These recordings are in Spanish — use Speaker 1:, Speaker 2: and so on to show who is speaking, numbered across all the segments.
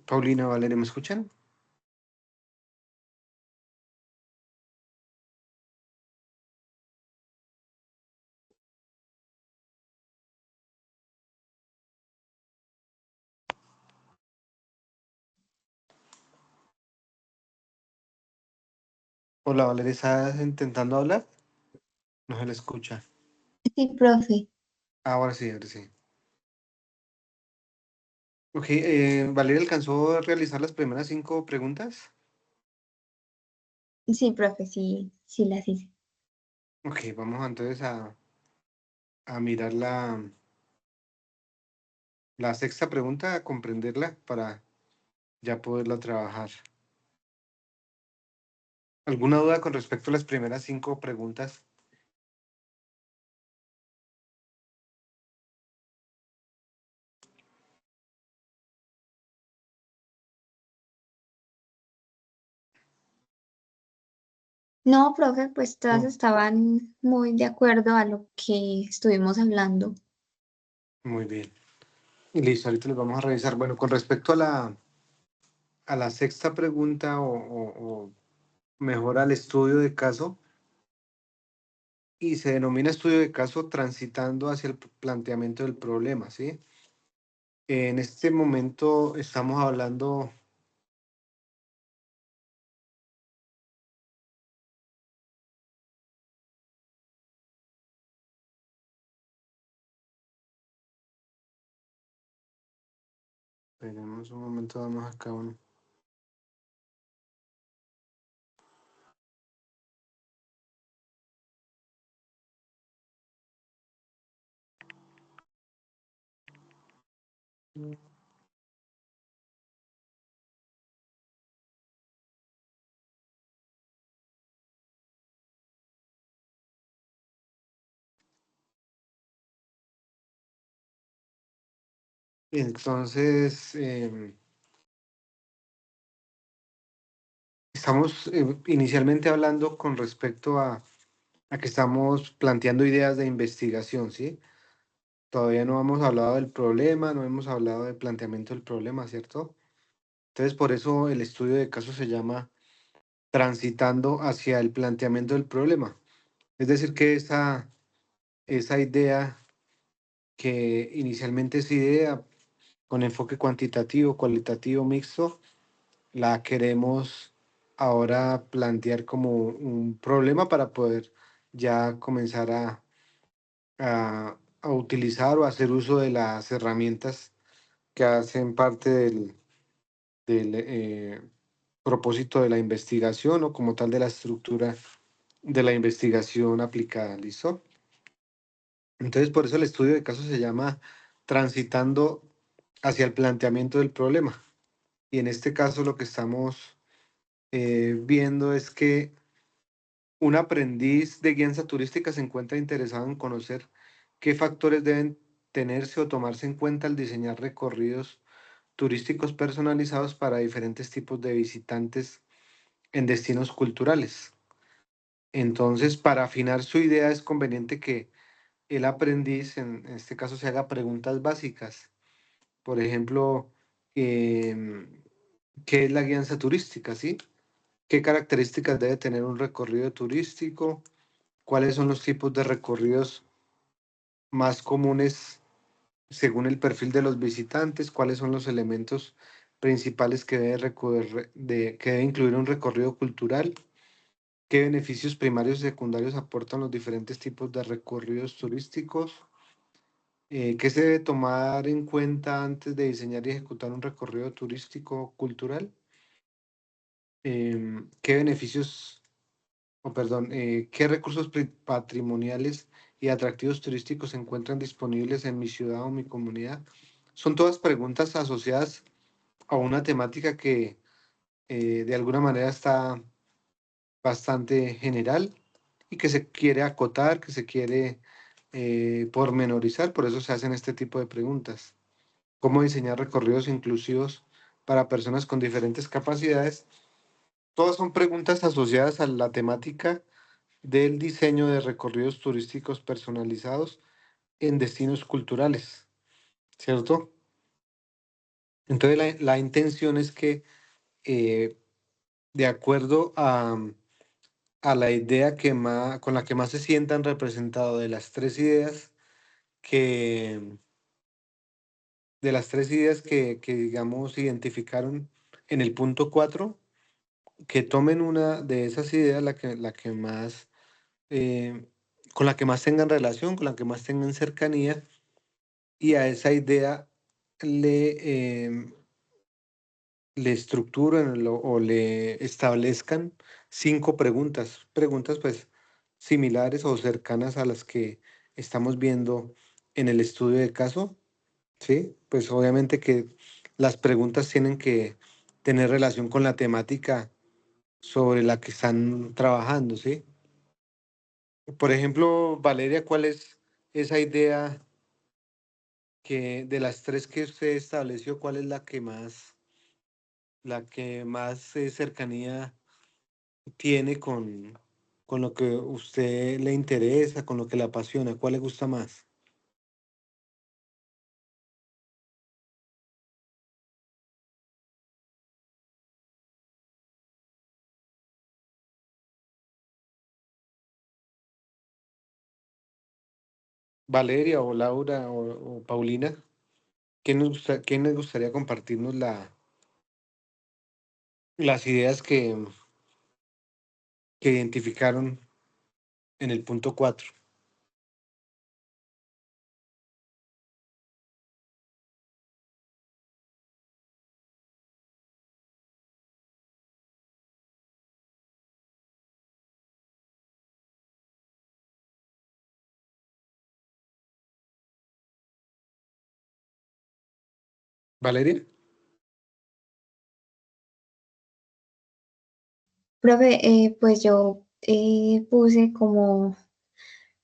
Speaker 1: Paulina, Valeria, ¿me escuchan? Hola, Valeria, ¿estás intentando hablar? No se le escucha.
Speaker 2: Sí, profe.
Speaker 1: Ahora sí, ahora sí. Ok, Valeria alcanzó a realizar las primeras 5 preguntas.
Speaker 2: Sí, profe, sí, sí las hice.
Speaker 1: Ok, vamos entonces a mirar la sexta pregunta, a comprenderla para ya poderla trabajar. ¿Alguna duda con respecto a las primeras 5 preguntas?
Speaker 2: No, profe, pues todas
Speaker 1: No.
Speaker 2: estaban muy de acuerdo a lo que estuvimos hablando.
Speaker 1: Muy bien. Y listo, ahorita los vamos a revisar. Bueno, con respecto a la sexta pregunta o mejor al estudio de caso, y se denomina estudio de caso transitando hacia el planteamiento del problema, ¿sí? En este momento estamos hablando, esperemos un momento, vamos acá un... Entonces, estamos inicialmente hablando con respecto a que estamos planteando ideas de investigación, ¿sí? Todavía no hemos hablado del problema, no hemos hablado del planteamiento del problema, ¿cierto? Entonces, por eso el estudio de caso se llama transitando hacia el planteamiento del problema. Es decir, que esa idea que inicialmente es idea con enfoque cuantitativo, cualitativo, mixto, la queremos ahora plantear como un problema para poder ya comenzar a utilizar o hacer uso de las herramientas que hacen parte del propósito de la investigación o como tal de la estructura de la investigación aplicada. ¿Listo? Entonces, por eso el estudio de caso se llama transitando hacia el planteamiento del problema. Y en este caso lo que estamos viendo es que un aprendiz de guianza turística se encuentra interesado en conocer qué factores deben tenerse o tomarse en cuenta al diseñar recorridos turísticos personalizados para diferentes tipos de visitantes en destinos culturales. Entonces, para afinar su idea es conveniente que el aprendiz, en este caso, se haga preguntas básicas. Por ejemplo, ¿qué es la guianza turística? ¿Sí? ¿Qué características debe tener un recorrido turístico? ¿Cuáles son los tipos de recorridos más comunes según el perfil de los visitantes? ¿Cuáles son los elementos principales que debe incluir un recorrido cultural? ¿Qué beneficios primarios y secundarios aportan los diferentes tipos de recorridos turísticos? ¿Qué se debe tomar en cuenta antes de diseñar y ejecutar un recorrido turístico cultural? ¿Qué beneficios, o perdón, qué recursos patrimoniales y atractivos turísticos se encuentran disponibles en mi ciudad o mi comunidad? Son todas preguntas asociadas a una temática que de alguna manera está bastante general y que se quiere acotar, que se quiere pormenorizar, por eso se hacen este tipo de preguntas. ¿Cómo diseñar recorridos inclusivos para personas con diferentes capacidades? Todas son preguntas asociadas a la temática del diseño de recorridos turísticos personalizados en destinos culturales, ¿cierto? Entonces la intención es que eh, de acuerdo a la idea con la que más se sientan representados de las tres ideas que, digamos, identificaron en el punto 4, que tomen una de esas ideas, la que más, eh, con la que más tengan relación, con la que más tengan cercanía, y a esa idea le, le estructuran o le establezcan 5 preguntas, preguntas pues similares o cercanas a las que estamos viendo en el estudio de caso, ¿sí? Pues obviamente que las preguntas tienen que tener relación con la temática sobre la que están trabajando, ¿sí? Por ejemplo, Valeria, ¿cuál es esa idea que de las tres que usted estableció, cuál es la que más cercanía tiene con lo que usted le interesa, con lo que le apasiona? ¿Cuál le gusta más? Valeria o Laura o Paulina, ¿quién les gustaría compartirnos las ideas que identificaron en el punto 4? Valeria.
Speaker 2: Profe, pues yo puse como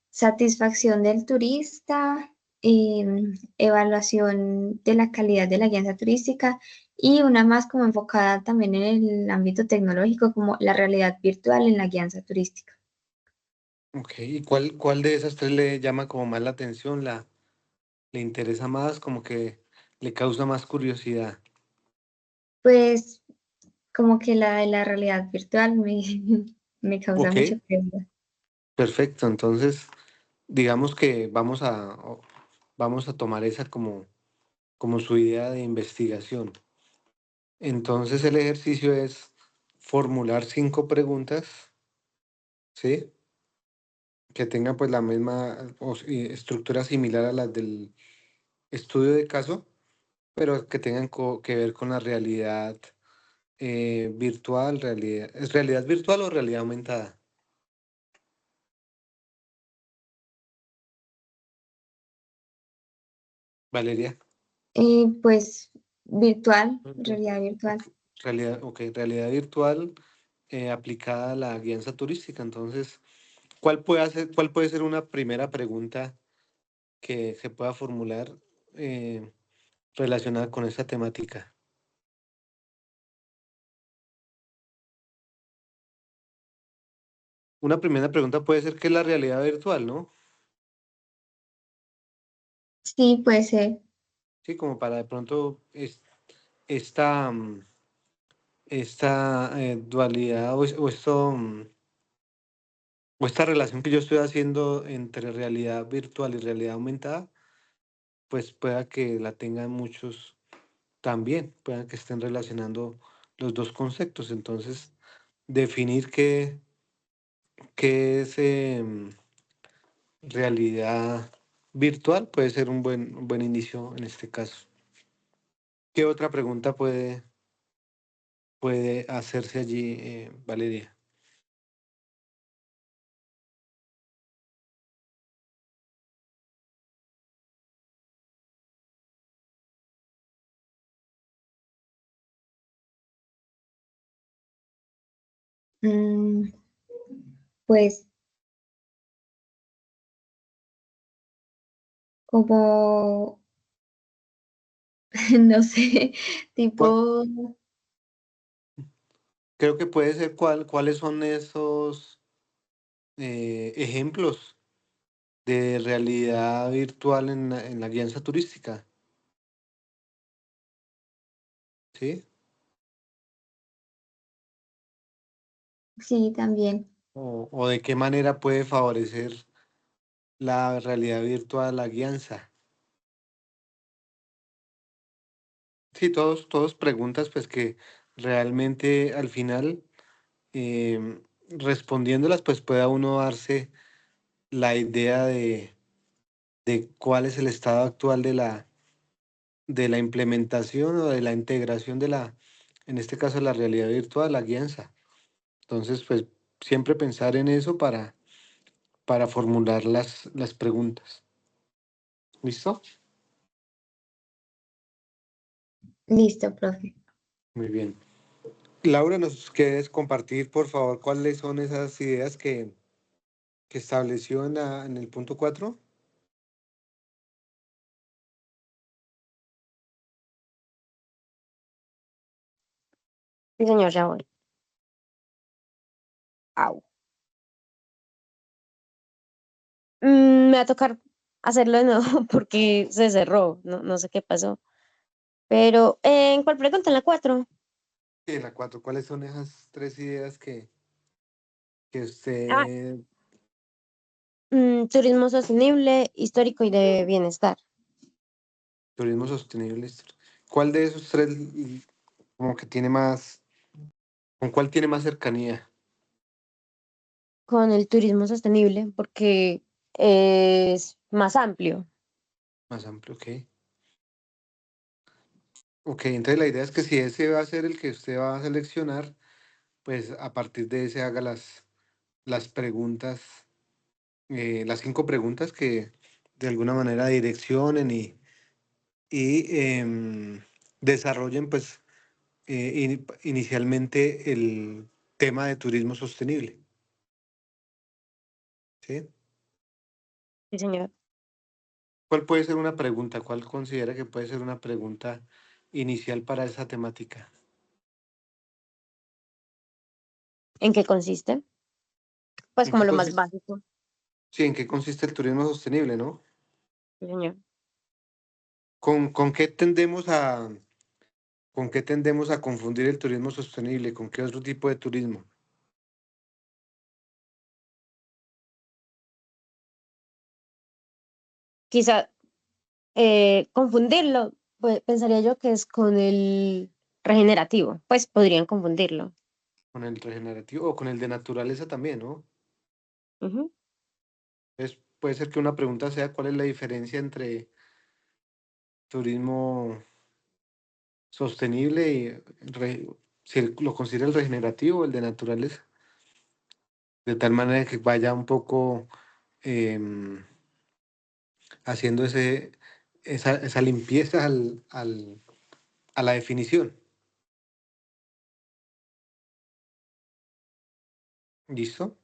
Speaker 2: satisfacción del turista, evaluación de la calidad de la guía turística y una más como enfocada también en el ámbito tecnológico, como la realidad virtual en la guía turística.
Speaker 1: Ok, ¿y cuál de esas tres le llama como más la atención, le interesa más, como que le causa más curiosidad?
Speaker 2: Pues como que la de la realidad virtual me, me causa
Speaker 1: Ok,
Speaker 2: mucha pregunta.
Speaker 1: perfecto. Entonces, digamos que vamos a tomar esa como su idea de investigación. Entonces, el ejercicio es formular 5 preguntas, ¿sí? Que tengan pues la misma estructura similar a las del estudio de caso, pero que tengan que ver con la realidad virtual, ¿es realidad virtual o realidad aumentada, Valeria?
Speaker 2: Pues virtual,
Speaker 1: Ujú.
Speaker 2: realidad virtual.
Speaker 1: Ok, realidad virtual aplicada a la guianza turística. Entonces, cuál puede ser una primera pregunta que se pueda formular eh, relacionada con esta temática? Una primera pregunta puede ser: ¿qué es la realidad virtual, no?
Speaker 2: Sí, puede ser.
Speaker 1: Sí, como para de pronto esta, esta dualidad o esta relación que yo estoy haciendo entre realidad virtual y realidad aumentada, pues pueda que la tengan muchos también, puedan que estén relacionando los dos conceptos. Entonces, definir qué es realidad virtual puede ser un buen inicio en este caso. ¿Qué otra pregunta puede hacerse allí, Valeria?
Speaker 2: Mm, pues como, no sé,
Speaker 1: ¿Cuál-
Speaker 2: tipo,
Speaker 1: Creo que puede ser cuáles son esos ejemplos de realidad virtual en la guianza turística. ¿sí?
Speaker 2: Sí, también.
Speaker 1: O de qué manera puede favorecer la realidad virtual la guianza. Sí, todos preguntas pues que realmente al final respondiéndolas pues pueda uno darse la idea de cuál es el estado actual de la implementación o de la integración de en este caso, la realidad virtual, la guianza. Entonces, pues siempre pensar en eso para formular las preguntas. ¿Listo?
Speaker 2: Listo, profe.
Speaker 1: Muy bien. Laura, ¿nos quieres compartir, por favor, cuáles son esas ideas que estableció en el punto 4?
Speaker 3: Sí, señor, ya voy. Au. Me va a tocar hacerlo de nuevo porque se cerró. No sé qué pasó. Pero, ¿en cuál pregunta? En la 4.
Speaker 1: Sí, la 4. ¿Cuáles son esas tres ideas que
Speaker 3: Ah,
Speaker 1: usted...
Speaker 3: turismo sostenible, histórico y de bienestar.
Speaker 1: Turismo sostenible. ¿Cuál de esos tres como que tiene más, con cuál tiene más cercanía?
Speaker 3: Con el turismo sostenible porque es más amplio.
Speaker 1: Más amplio, ok. Ok, entonces la idea es que si ese va a ser el que usted va a seleccionar, pues a partir de ese haga las preguntas, las 5 preguntas que de alguna manera direccionen y desarrollen pues inicialmente el tema de turismo sostenible, ¿sí?
Speaker 3: Sí, señor.
Speaker 1: ¿Cuál puede ser una pregunta? ¿Cuál considera que puede ser una pregunta inicial para esa temática?
Speaker 3: ¿En qué consiste? Pues
Speaker 1: ¿En
Speaker 3: como
Speaker 1: qué
Speaker 3: lo más
Speaker 1: consiste?
Speaker 3: básico.
Speaker 1: Sí, ¿en qué consiste el turismo sostenible, no?
Speaker 3: Sí, señor.
Speaker 1: ¿Con qué con qué tendemos a confundir el turismo sostenible? ¿Con qué otro tipo de turismo?
Speaker 3: Quizá confundirlo, pues pensaría yo que es con el regenerativo. Pues podrían confundirlo.
Speaker 1: Con el regenerativo o con el de naturaleza también, ¿no?
Speaker 3: Ujú.
Speaker 1: Puede ser que una pregunta sea cuál es la diferencia entre turismo sostenible y si lo considera el regenerativo o el de naturaleza, de tal manera que vaya un poco em, haciendo esa limpieza a la definición. ¿Listo?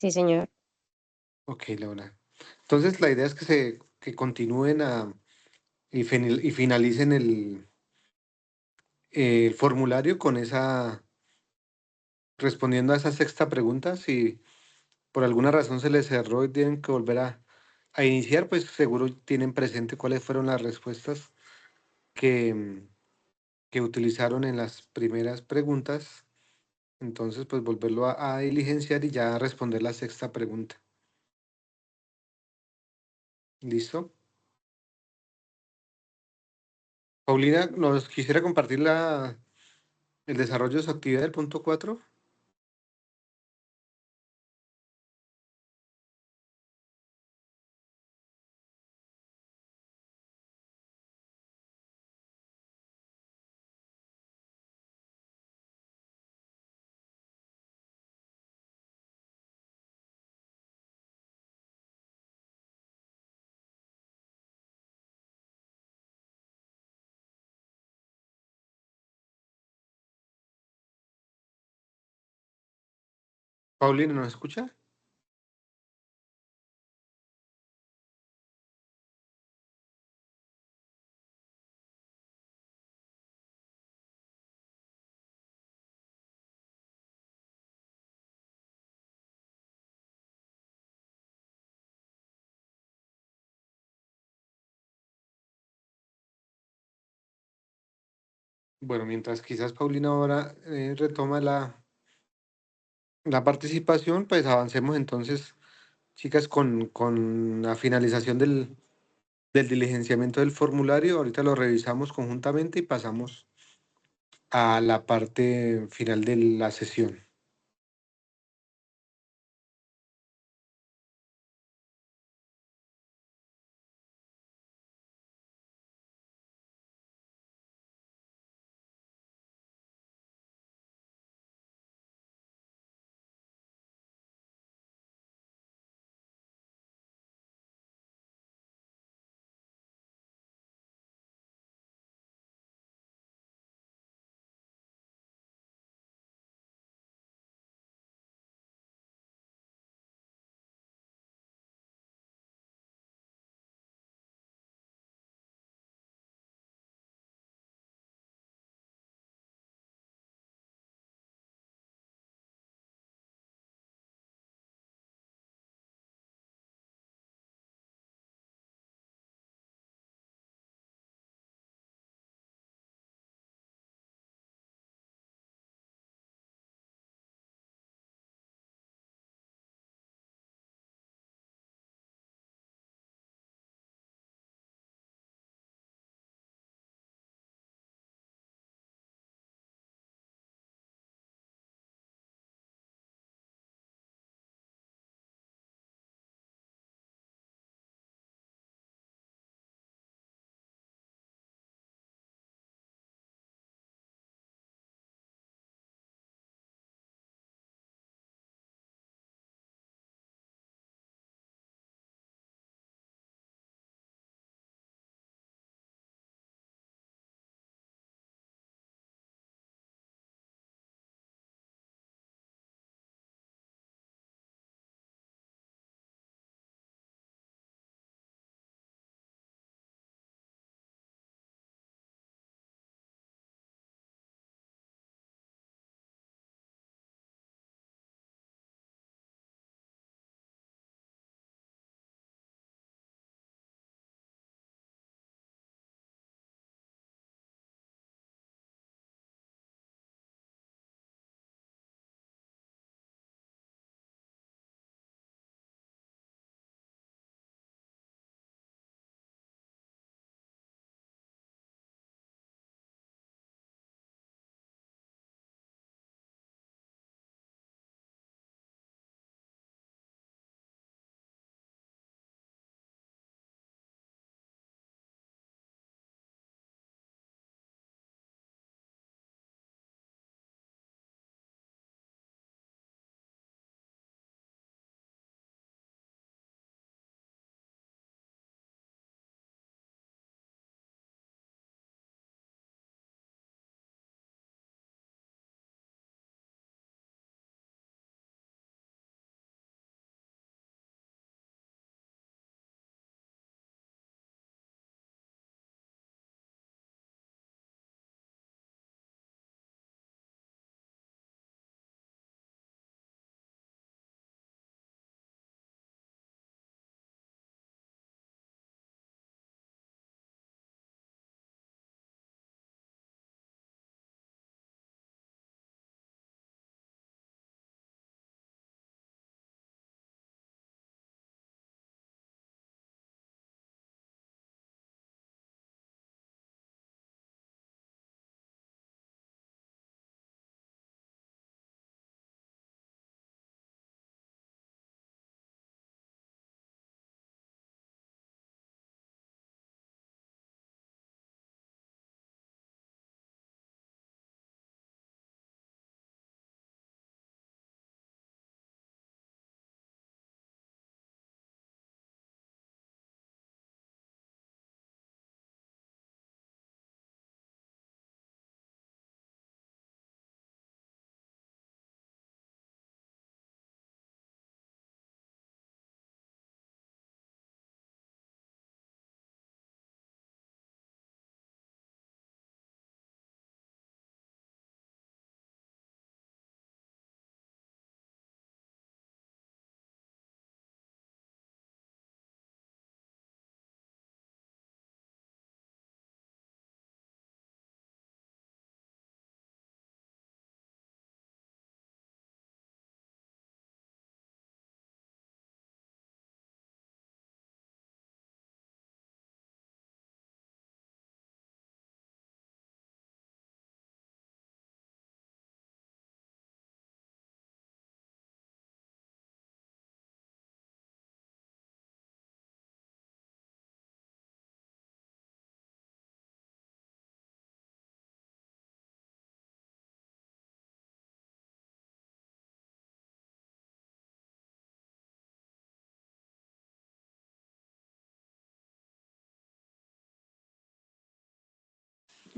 Speaker 3: Sí, señor.
Speaker 1: Ok, Laura. Entonces la idea es que continúen y finalicen el formulario con respondiendo a esa sexta pregunta. Si por alguna razón se les cerró y tienen que volver a iniciar, pues seguro tienen presente cuáles fueron las respuestas que, que utilizaron en las primeras preguntas. Entonces, pues volverlo a diligenciar y ya responder la sexta pregunta. ¿Listo? Paulina, ¿nos quisiera compartir el desarrollo de su actividad del punto 4? Paulina, ¿nos escucha? Bueno, mientras quizás Paulina ahora retoma la participación, pues avancemos entonces, chicas, con la finalización del diligenciamiento del formulario. Ahorita lo revisamos conjuntamente y pasamos a la parte final de la sesión.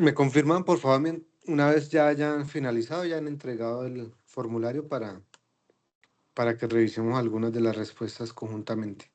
Speaker 1: Me confirman, por favor, una vez ya hayan finalizado, ya han entregado el formulario para que revisemos algunas de las respuestas conjuntamente.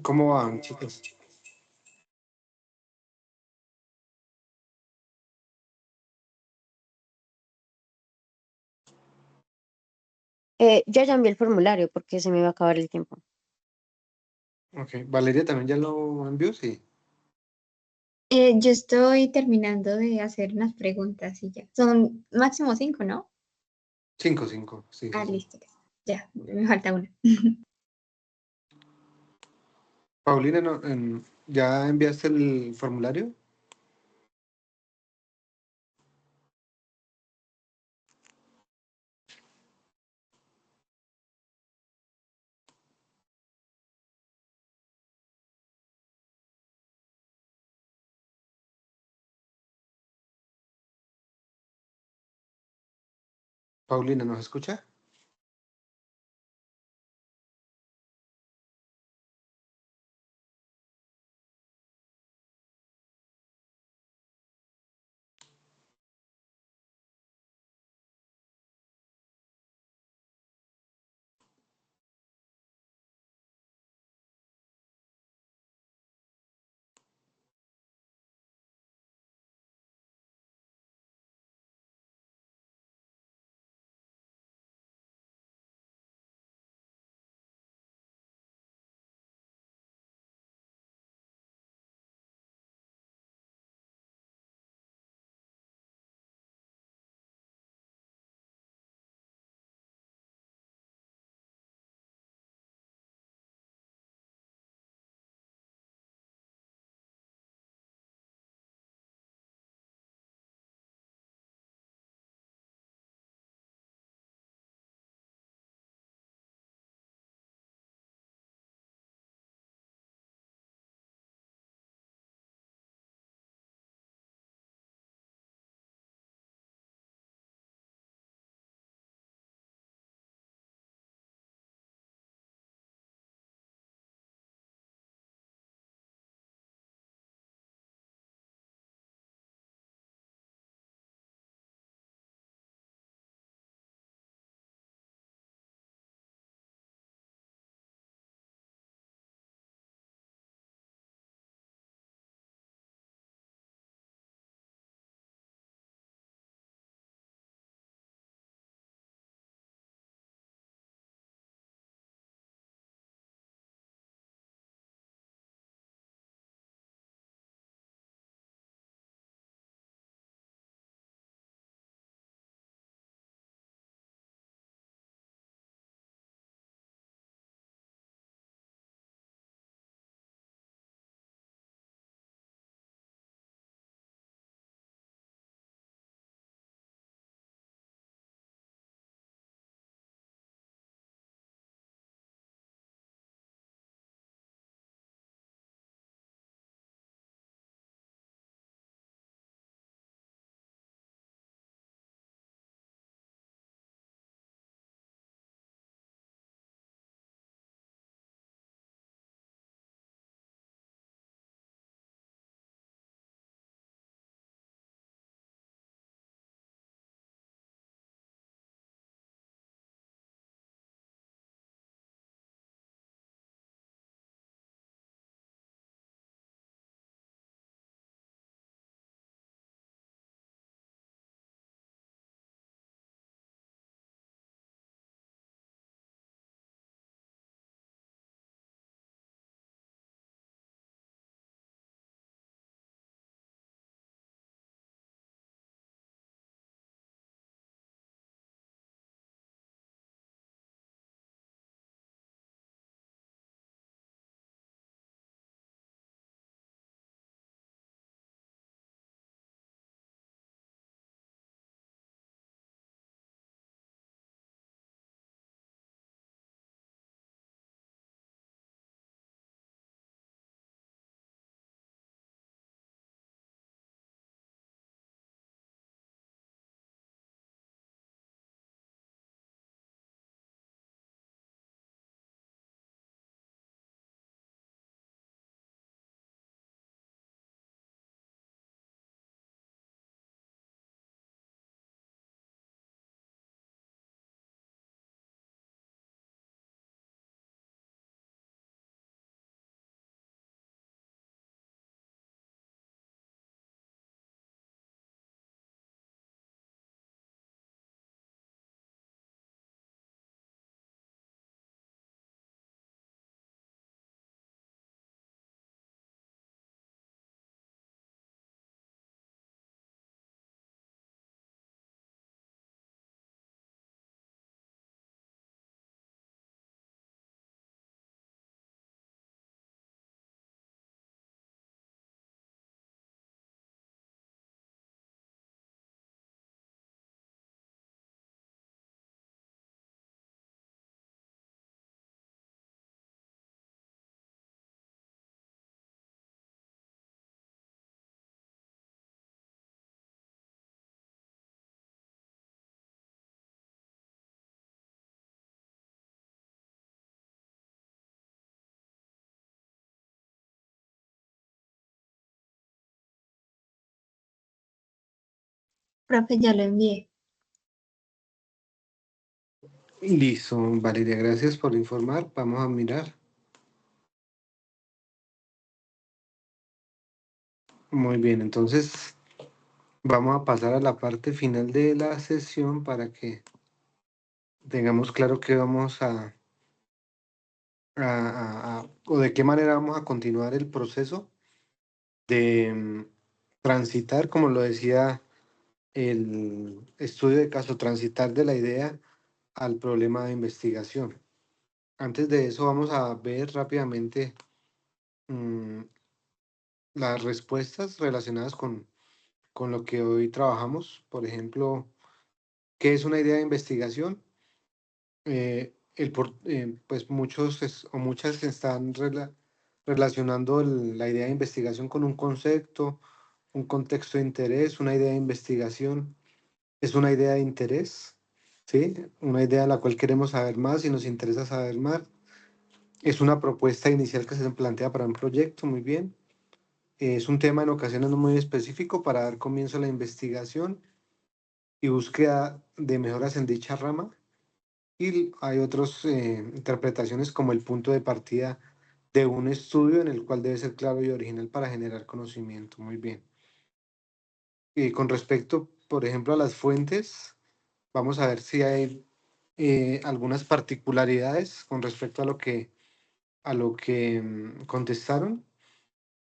Speaker 1: ¿Cómo van, chicos?
Speaker 3: Yo ya envié el formulario porque se me va a acabar el tiempo.
Speaker 1: Ok, Valeria también ya lo envió, sí.
Speaker 2: Yo estoy terminando de hacer unas preguntas y ya. Son máximo 5, ¿no?
Speaker 1: 5, sí, sí,
Speaker 2: Ah,
Speaker 1: sí.
Speaker 2: listo. Ya, me falta una.
Speaker 1: Paulina, ¿ya enviaste el formulario? Paulina, ¿nos escucha?
Speaker 2: Profe, ya lo envié.
Speaker 1: Listo, Valeria, gracias por informar. Vamos a mirar. Muy bien, entonces vamos a pasar a la parte final de la sesión para que tengamos claro qué vamos o de qué manera vamos a continuar el proceso de transitar, como lo decía el estudio de caso, transitar de la idea al problema de investigación. Antes de eso vamos a ver rápidamente mm, las respuestas relacionadas con lo que hoy trabajamos. Por ejemplo, ¿qué es una idea de investigación? Pues muchos o muchas están relacionando la idea de investigación con un concepto, un contexto de interés. Una idea de investigación es una idea de interés, ¿sí? Una idea a la cual queremos saber más y nos interesa saber más. Es una propuesta inicial que se plantea para un proyecto, muy bien. Es un tema en ocasiones no muy específico para dar comienzo a la investigación y búsqueda de mejoras en dicha rama. Y hay otras interpretaciones como el punto de partida de un estudio en el cual debe ser claro y original para generar conocimiento. Muy bien. Y con respecto, por ejemplo, a las fuentes, vamos a ver si hay algunas particularidades con respecto a lo que contestaron.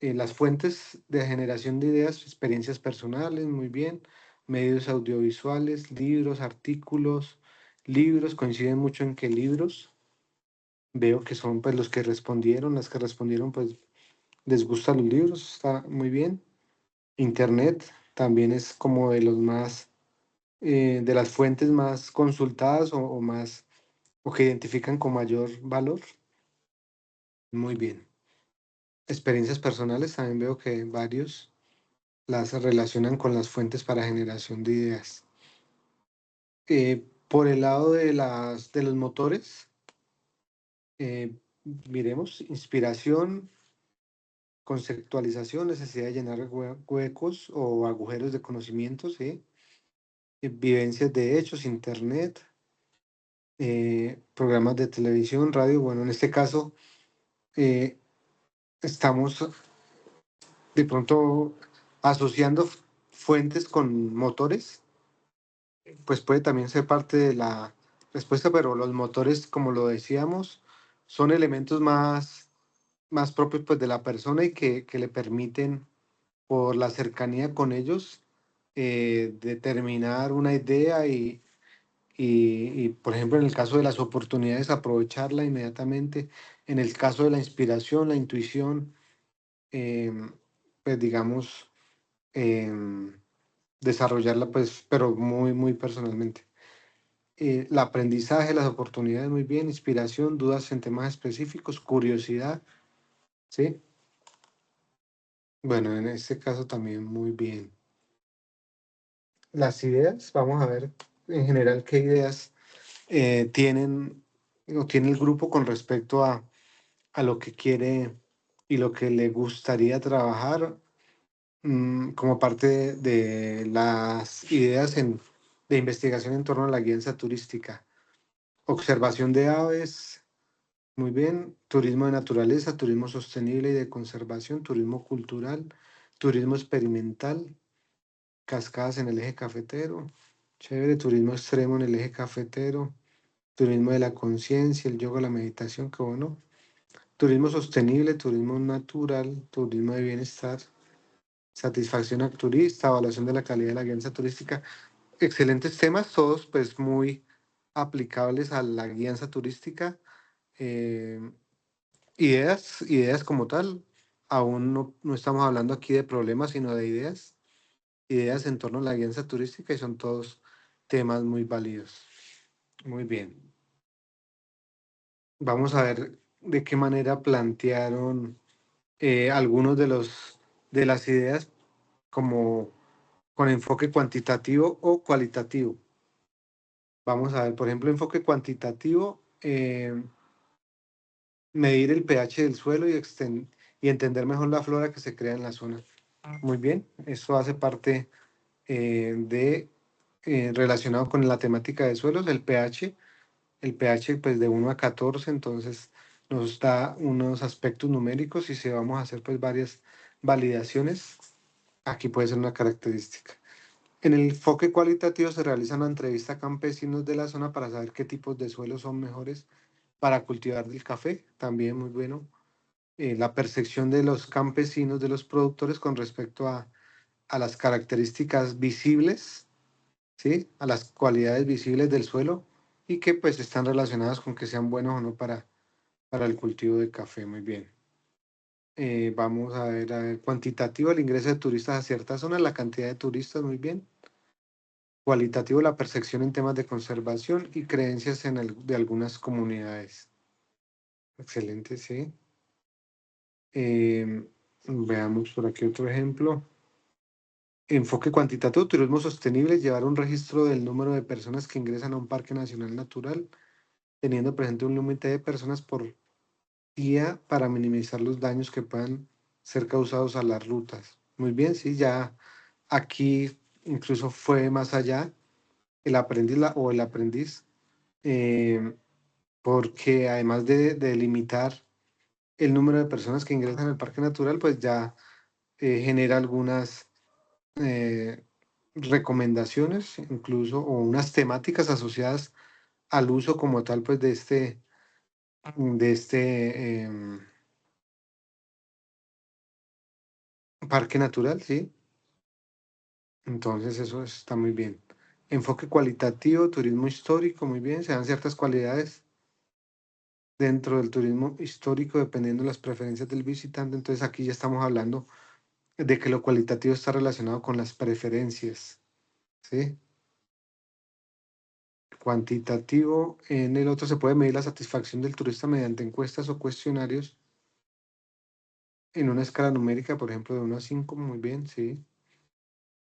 Speaker 1: Las fuentes de generación de ideas, experiencias personales, muy bien. Medios audiovisuales, libros, artículos, libros, coinciden mucho en que libros. Veo que son pues los que respondieron, las que respondieron pues les gustan los libros, está muy bien. Internet también es como de los más, de las fuentes más consultadas o más, o que identifican con mayor valor. Muy bien. Experiencias personales, también veo que varios las relacionan con las fuentes para generación de ideas. Por el lado de los motores, miremos inspiración, conceptualización, necesidad de llenar huecos o agujeros de conocimiento, ¿sí? Vivencias de hechos, internet, programas de televisión, radio. Bueno, en este caso eh, estamos de pronto asociando fuentes con motores, pues puede también ser parte de la respuesta, pero los motores, como lo decíamos, son elementos más propios pues, de la persona y que le permiten, por la cercanía con ellos, determinar una idea y, por ejemplo, en el caso de las oportunidades, aprovecharla inmediatamente. En el caso de la inspiración, la intuición, pues digamos, em, desarrollarla, pues, pero muy, muy personalmente. El aprendizaje, las oportunidades, muy bien, inspiración, dudas en temas específicos, curiosidad, ¿sí? Bueno, en este caso también muy bien. Las ideas, vamos a ver en general qué ideas tienen o tiene el grupo con respecto a lo que quiere y lo que le gustaría trabajar como parte de las ideas de investigación en torno a la guía turística. Observación de aves, muy bien. Turismo de naturaleza, turismo sostenible y de conservación, turismo cultural, turismo experimental, cascadas en el eje cafetero, chévere, turismo extremo en el eje cafetero, turismo de la conciencia, el yoga, la meditación, qué bueno. Turismo sostenible, turismo natural, turismo de bienestar, satisfacción al turista, evaluación de la calidad de la guianza turística. Excelentes temas, todos pues muy aplicables a la guianza turística. Eh, ideas como tal. Aún no estamos hablando aquí de problemas, sino de ideas. Ideas en torno a la guianza turística y son todos temas muy válidos. Muy bien. Vamos a ver de qué manera plantearon algunos de las ideas como con enfoque cuantitativo o cualitativo. Vamos a ver, por ejemplo, enfoque cuantitativo, medir el pH del suelo y entender mejor la flora que se crea en la zona. Muy bien, eso hace parte relacionado con la temática de suelos, el pH pues de 1 a 14, entonces nos da unos aspectos numéricos y si vamos a hacer pues varias validaciones, aquí puede ser una característica. En el enfoque cualitativo se realiza una entrevista a campesinos de la zona para saber qué tipos de suelos son mejores para cultivar el café, también muy bueno. La percepción de los campesinos, de los productores con respecto a las características visibles, ¿sí? A las cualidades visibles del suelo y que pues están relacionadas con que sean buenos o no para el cultivo de café. Muy bien. Vamos a ver, cuantitativo, el ingreso de turistas a ciertas zonas, la cantidad de turistas, muy bien. Cualitativo, la percepción en temas de conservación y creencias de algunas comunidades. Excelente, sí. Veamos por aquí otro ejemplo. Enfoque cuantitativo, turismo sostenible, llevar un registro del número de personas que ingresan a un parque nacional natural, teniendo presente un límite de personas por día para minimizar los daños que puedan ser causados a las rutas. Muy bien, sí, ya aquí incluso fue más allá o el aprendiz, eh, porque además de limitar el número de personas que ingresan al parque natural, pues ya genera algunas eh, recomendaciones, incluso, o unas temáticas asociadas al uso como tal, pues, de este parque natural, ¿sí? Entonces, eso está muy bien. Enfoque cualitativo, turismo histórico, muy bien, se dan ciertas cualidades dentro del turismo histórico dependiendo de las preferencias del visitante. Entonces, aquí ya estamos hablando de que lo cualitativo está relacionado con las preferencias, ¿sí? Cuantitativo, en el otro se puede medir la satisfacción del turista mediante encuestas o cuestionarios en una escala numérica, por ejemplo, de 1 a 5, muy bien, sí.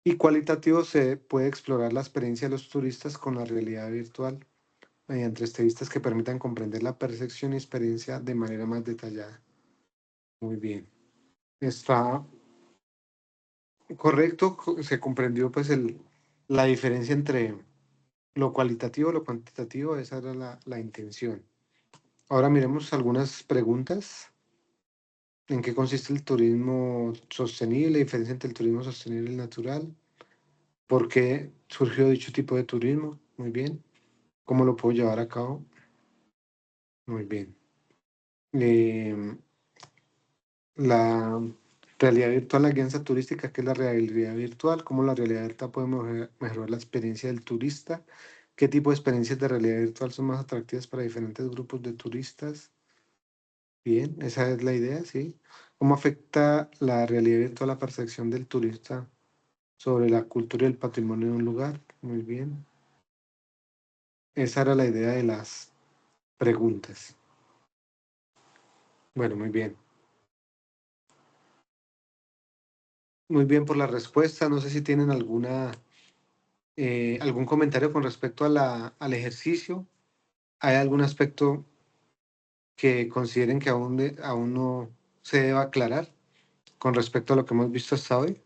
Speaker 1: Y cualitativo se puede explorar la experiencia de los turistas con la realidad virtual mediante entrevistas que permitan comprender la percepción y experiencia de manera más detallada. Muy bien. Está correcto, se comprendió pues la diferencia entre lo cualitativo y lo cuantitativo, esa era la intención. Ahora miremos algunas preguntas. ¿En qué consiste el turismo sostenible? La diferencia entre el turismo sostenible y el natural. ¿Por qué surgió dicho tipo de turismo? Muy bien. ¿Cómo lo puedo llevar a cabo? Muy bien. Em, la realidad virtual, la guianza turística, ¿qué es la realidad virtual? ¿Cómo la realidad virtual puede mejorar la experiencia del turista? ¿Qué tipo de experiencias de realidad virtual son más atractivas para diferentes grupos de turistas? Bien, esa es la idea, sí. ¿Cómo afecta la realidad virtual a la percepción del turista sobre la cultura y el patrimonio de un lugar? Muy bien. Esa era la idea de las preguntas. Bueno, muy bien. Muy bien por la respuesta. No sé si tienen algún comentario con respecto al ejercicio. ¿Hay algún aspecto que consideren que aún no se deba aclarar con respecto a lo que hemos visto hasta hoy?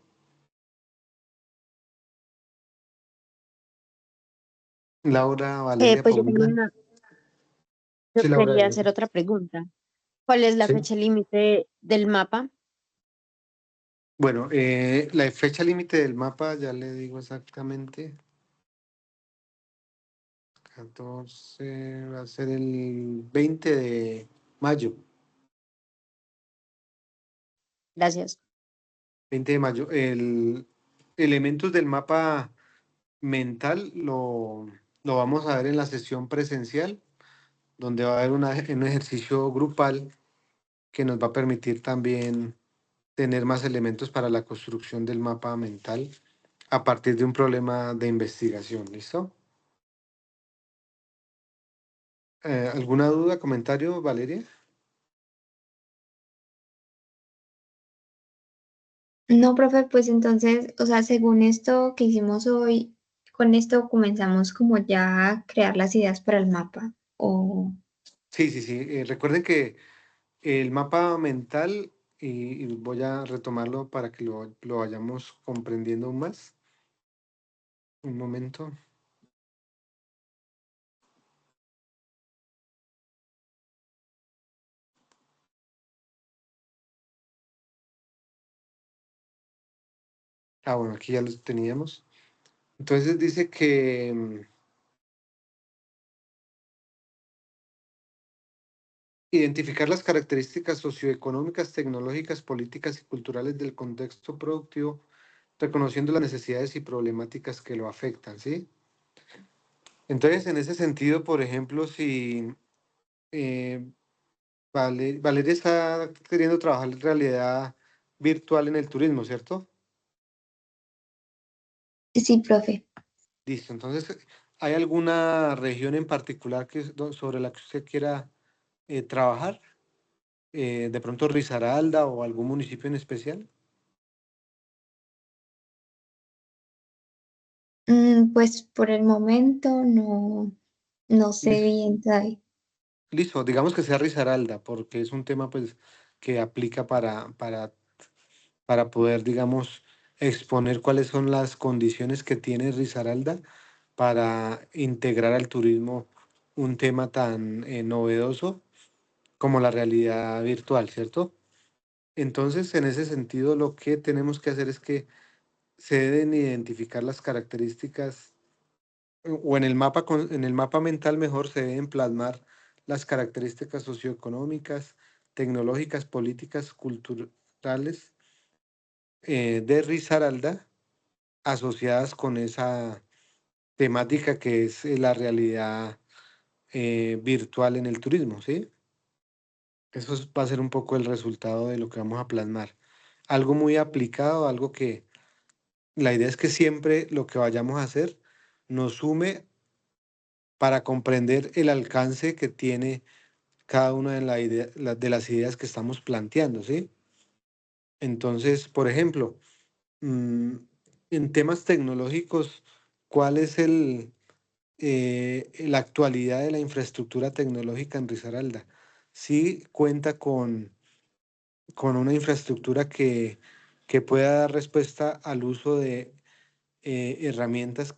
Speaker 1: Laura, Valeria,
Speaker 3: Pues yo tengo
Speaker 1: Paulina.
Speaker 3: yo
Speaker 1: Sí, Laura,
Speaker 3: quería hacer
Speaker 1: adelante.
Speaker 3: otra pregunta. ¿Cuál es la
Speaker 1: Sí.
Speaker 3: fecha límite del mapa?
Speaker 1: Bueno, la fecha límite del mapa, ya le digo exactamente. 14 va a ser el 20 de mayo.
Speaker 3: Gracias.
Speaker 1: 20 de mayo. El elementos del mapa mental lo vamos a ver en la sesión presencial, donde va a haber un ejercicio grupal que nos va a permitir también tener más elementos para la construcción del mapa mental a partir de un problema de investigación. ¿Listo? ¿Alguna duda, comentario, Valeria?
Speaker 2: No, profe, pues entonces, o sea, según esto que hicimos hoy, con esto comenzamos como ya a crear las ideas para el mapa. O
Speaker 1: Sí, sí, sí. Recuerden que el mapa mental, y voy a retomarlo para que lo vayamos comprendiendo aún más. Un momento. Bueno, aquí ya los teníamos. Entonces dice que identificar las características socioeconómicas, tecnológicas, políticas y culturales del contexto productivo, reconociendo las necesidades y problemáticas que lo afectan, ¿sí? Entonces, en ese sentido, por ejemplo, si eh, Valeria está queriendo trabajar en realidad virtual en el turismo, ¿cierto?
Speaker 2: Sí, profe.
Speaker 1: Listo. Entonces, ¿hay alguna región en particular sobre la que usted quiera trabajar? De pronto Risaralda o algún municipio en especial.
Speaker 2: Pues por el momento no sé
Speaker 1: Listo.
Speaker 2: bien, ¿sabe?
Speaker 1: Listo, digamos que sea Risaralda, porque es un tema pues que aplica para poder, digamos, exponer cuáles son las condiciones que tiene Risaralda para integrar al turismo un tema tan novedoso como la realidad virtual, ¿cierto? Entonces, en ese sentido, lo que tenemos que hacer es que se deben identificar las características o en el mapa mental mejor se deben plasmar las características socioeconómicas, tecnológicas, políticas, culturales de Risaralda asociadas con esa temática que es la realidad virtual en el turismo, ¿sí? Va a ser un poco el resultado de lo que vamos a plasmar. Algo muy aplicado, algo que la idea es que siempre lo que vayamos a hacer nos sume para comprender el alcance que tiene cada una de las ideas que estamos planteando, ¿sí? Entonces, por ejemplo, mm, en temas tecnológicos, ¿cuál es la actualidad de la infraestructura tecnológica en Risaralda? Sí cuenta con una infraestructura que pueda dar respuesta al uso de herramientas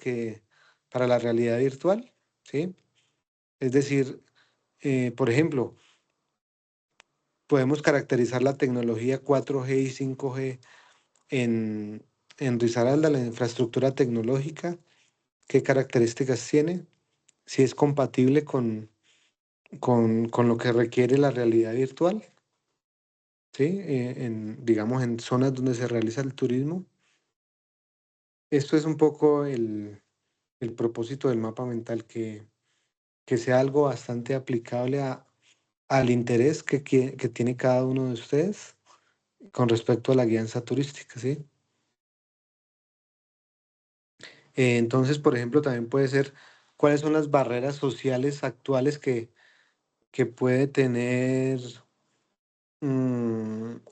Speaker 1: para la realidad virtual, ¿sí? Es decir, por ejemplo, podemos caracterizar la tecnología 4G y 5G en Risaralda, la infraestructura tecnológica, qué características tiene, si es compatible con lo que requiere la realidad virtual, ¿sí? Digamos, en zonas donde se realiza el turismo. Esto es un poco el propósito del mapa mental, que sea algo bastante aplicable al interés que tiene cada uno de ustedes con respecto a la guianza turística, ¿sí? Entonces, por ejemplo, también puede ser cuáles son las barreras sociales actuales que puede tener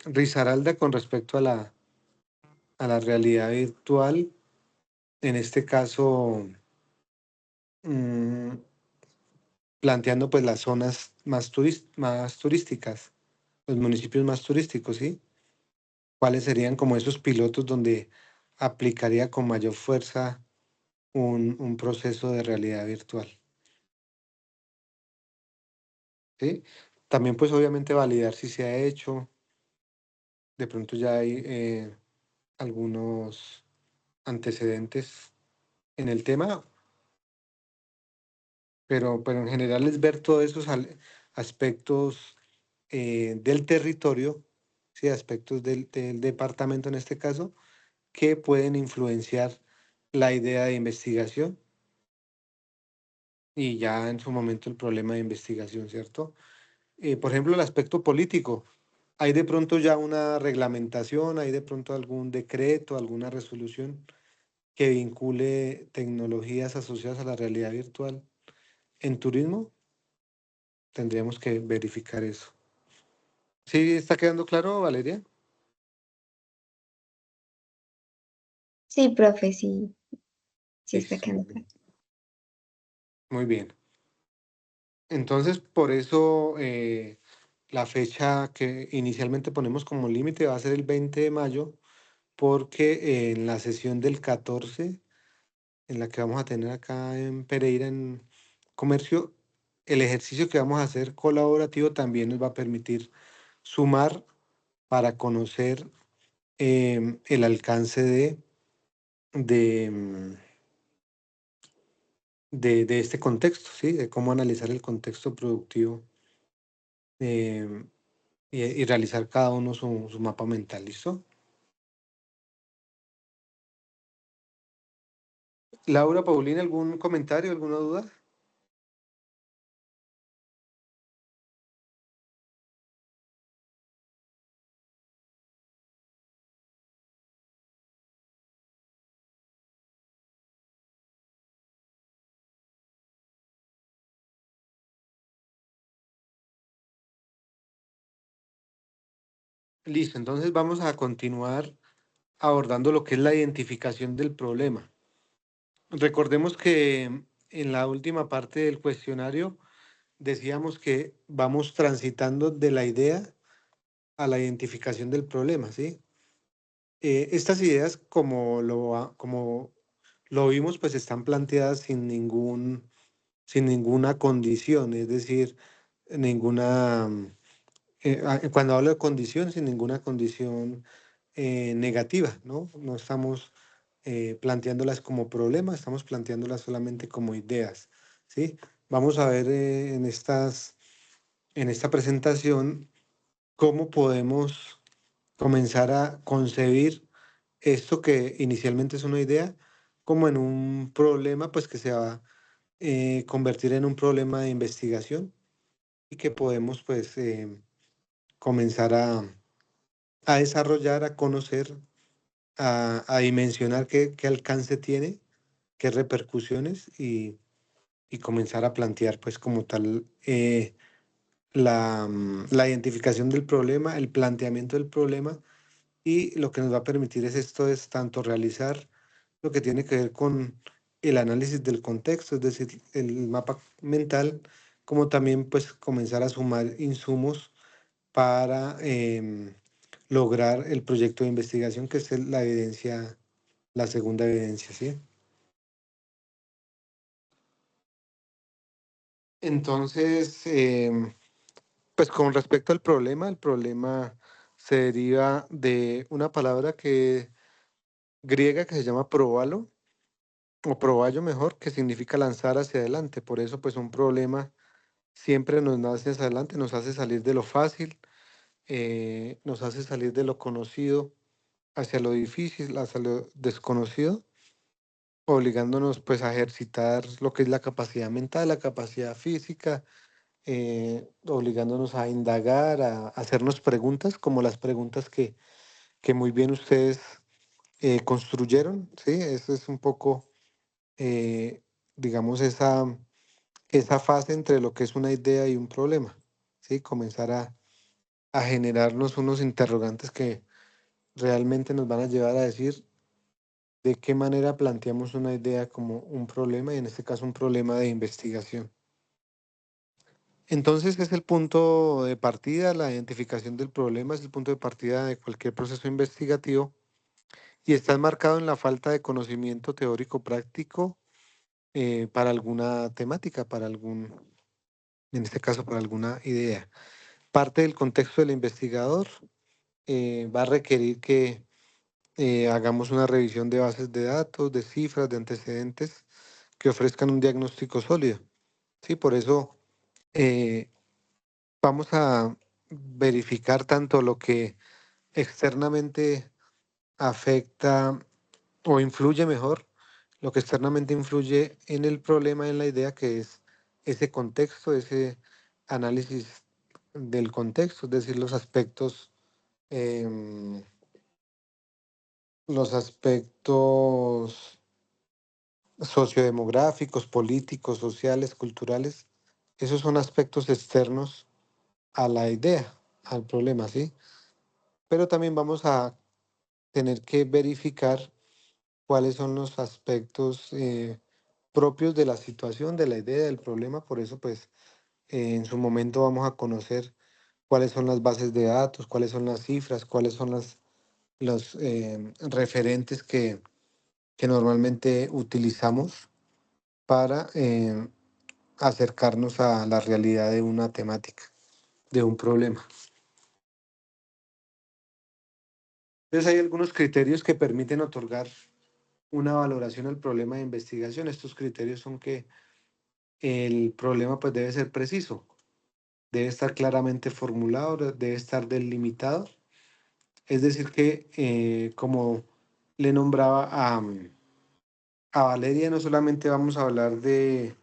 Speaker 1: Risaralda con respecto a la realidad virtual, en este caso, mm, planteando pues las zonas más turísticas, los municipios más turísticos, ¿sí? ¿Cuáles serían como esos pilotos donde aplicaría con mayor fuerza un proceso de realidad virtual? ¿Sí? También pues obviamente validar si se ha hecho, de pronto ya hay algunos antecedentes en el tema, pero en general es ver todos esos aspectos del territorio, ¿sí? Aspectos del departamento en este caso, que pueden influenciar la idea de investigación y ya en su momento el problema de investigación, ¿cierto? Por ejemplo, el aspecto político. ¿Hay de pronto ya una reglamentación, hay de pronto algún decreto, alguna resolución que vincule tecnologías asociadas a la realidad virtual en turismo? Tendríamos que verificar eso. ¿Sí está quedando claro, Valeria?
Speaker 2: Sí, profe, sí está
Speaker 1: Listo, muy
Speaker 2: quedando
Speaker 1: bien.
Speaker 2: claro.
Speaker 1: Muy bien. Entonces, por eso la fecha que inicialmente ponemos como límite va a ser el 20 de mayo, porque en la sesión del 14 en la que vamos a tener acá en Pereira, en comercio, el ejercicio que vamos a hacer colaborativo también nos va a permitir sumar para conocer el alcance de, mm, de este contexto, ¿sí? De cómo analizar el contexto productivo em, y realizar cada uno su mapa mental, ¿listo? Laura, Paulina, ¿algún comentario, alguna duda? Listo, entonces vamos a continuar abordando lo que es la identificación del problema. Recordemos que en la última parte del cuestionario decíamos que vamos transitando de la idea a la identificación del problema, ¿sí? Estas ideas, como lo vimos, pues están planteadas sin ninguna condición, es decir, ninguna, cuando hablo de condición, sin ninguna condición negativa, ¿no? No estamos planteándolas como problemas, estamos planteándolas solamente como ideas, ¿sí? Vamos a ver en esta presentación cómo podemos comenzar a concebir esto que inicialmente es una idea como en un problema, pues que se va a convertir en un problema de investigación y que podemos pues comenzar a desarrollar, a conocer, a dimensionar qué alcance tiene, qué repercusiones y comenzar a plantear pues como tal la identificación del problema, el planteamiento del problema y lo que nos va a permitir es esto, es tanto realizar lo que tiene que ver con el análisis del contexto, es decir, el mapa mental, como también pues comenzar a sumar insumos para lograr el proyecto de investigación, que es la evidencia, la segunda evidencia, ¿sí? Entonces, pues con respecto al problema, el problema se deriva de una palabra griega que se llama probalo, o proballo mejor, que significa lanzar hacia adelante. Por eso, pues un problema siempre nos nace hacia adelante, nos hace salir de lo fácil, nos hace salir de lo conocido hacia lo difícil, hacia lo desconocido, obligándonos pues a ejercitar lo que es la capacidad mental, la capacidad física, obligándonos a indagar, a hacernos preguntas, como las preguntas que muy bien ustedes construyeron, ¿sí? Eso es un poco, digamos, esa fase entre lo que es una idea y un problema, ¿sí? Comenzar a generarnos unos interrogantes que realmente nos van a llevar a decir de qué manera planteamos una idea como un problema y en este caso un problema de investigación. Entonces es el punto de partida, la identificación del problema es el punto de partida de cualquier proceso investigativo y está enmarcado en la falta de conocimiento teórico práctico para alguna temática, en este caso para alguna idea. Parte del contexto del investigador va a requerir que hagamos una revisión de bases de datos, de cifras, de antecedentes que ofrezcan un diagnóstico sólido. Sí, por eso eh, vamos a verificar tanto lo que externamente afecta o influye mejor, lo que externamente influye en el problema, en la idea, que es ese contexto, ese análisis del contexto, es decir, em, los aspectos sociodemográficos, políticos, sociales, culturales, esos son aspectos externos a la idea, al problema, ¿sí? Pero también vamos a tener que verificar cuáles son los aspectos propios de la situación, de la idea, del problema. Por eso, pues, en su momento vamos a conocer cuáles son las bases de datos, cuáles son las cifras, cuáles son los referentes que normalmente utilizamos para acercarnos a la realidad de una temática, de un problema. Entonces hay algunos criterios que permiten otorgar una valoración al problema de investigación. Estos criterios son que el problema pues debe ser preciso, debe estar claramente formulado, debe estar delimitado. Es decir que, como le nombraba a Valeria, no solamente vamos a hablar de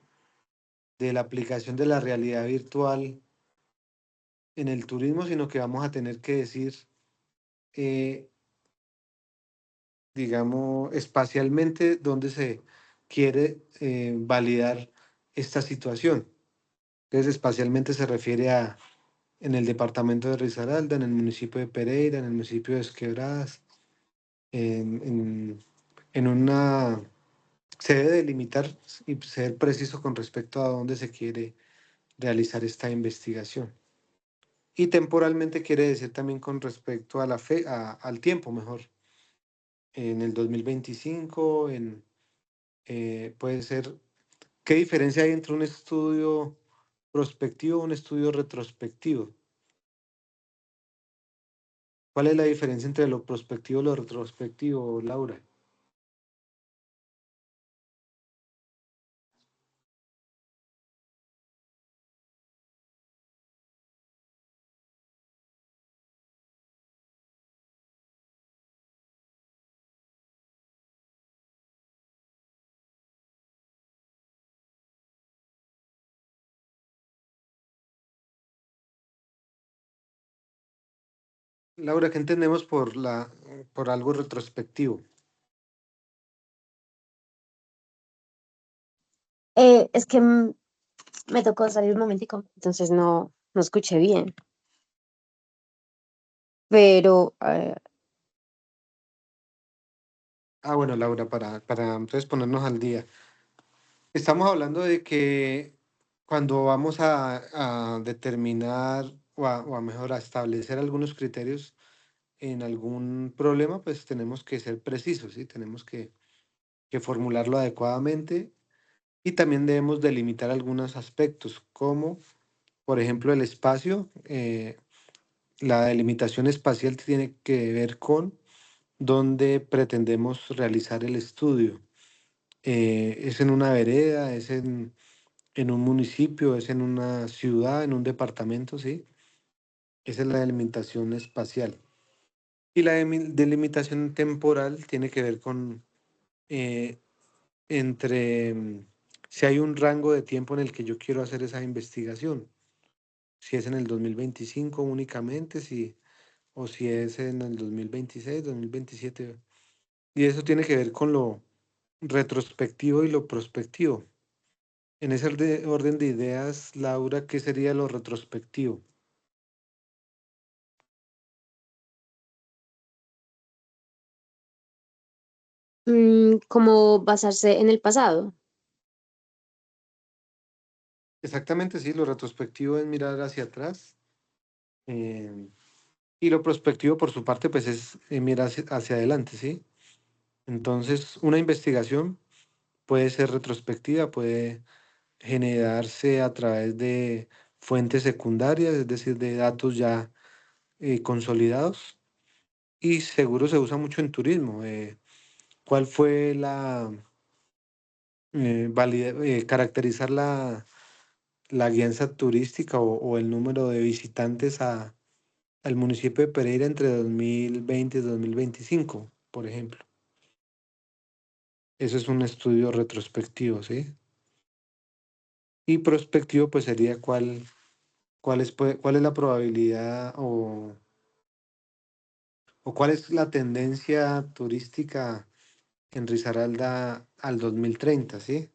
Speaker 1: la aplicación de la realidad virtual en el turismo, sino que vamos a tener que decir, eh, digamos, espacialmente dónde se quiere validar esta situación. Entonces, espacialmente se refiere a en el departamento de Risaralda, en el municipio de Pereira, en el municipio de Esquebradas, en, en, en una... Se debe delimitar y ser preciso con respecto a dónde se quiere realizar esta investigación. Y temporalmente quiere decir también con respecto a al tiempo, mejor. En el 2025, puede ser, ¿qué diferencia hay entre un estudio prospectivo y un estudio retrospectivo? ¿Cuál es la diferencia entre lo prospectivo y lo retrospectivo, Laura? Laura, ¿qué entendemos por algo retrospectivo?
Speaker 3: Es que me tocó salir un momentico, entonces no escuché bien. Pero
Speaker 1: Bueno, Laura, para entonces ponernos al día. Estamos hablando de que cuando vamos a determinar o a mejor a establecer algunos criterios en algún problema, pues tenemos que ser precisos, ¿sí? Tenemos que formularlo adecuadamente y también debemos delimitar algunos aspectos, como por ejemplo el espacio. La delimitación espacial tiene que ver con dónde pretendemos realizar el estudio. ¿Es en una vereda? ¿Es en un municipio? ¿Es en una ciudad? ¿En un departamento? Sí. Esa es la delimitación espacial. Y la delimitación temporal tiene que ver con eh, si hay un rango de tiempo en el que yo quiero hacer esa investigación. Si es en el 2025 únicamente, o si es en el 2026, 2027. Y eso tiene que ver con lo retrospectivo y lo prospectivo. En ese orden de ideas, Laura, ¿qué sería lo retrospectivo?
Speaker 3: como basarse en el pasado.
Speaker 1: Exactamente, sí, lo retrospectivo es mirar hacia atrás, y lo prospectivo, por su parte, pues es mirar hacia adelante, ¿sí? Entonces, una investigación puede ser retrospectiva, puede generarse a través de fuentes secundarias, es decir, de datos ya consolidados, y seguro se usa mucho en turismo. ¿Cuál fue caracterizar la guianza turística o el número de visitantes al municipio de Pereira entre 2020 y 2025, por ejemplo? Eso es un estudio retrospectivo, ¿sí? Y prospectivo, pues sería cuál es la probabilidad o cuál es la tendencia turística en Risaralda al 2030, ¿sí?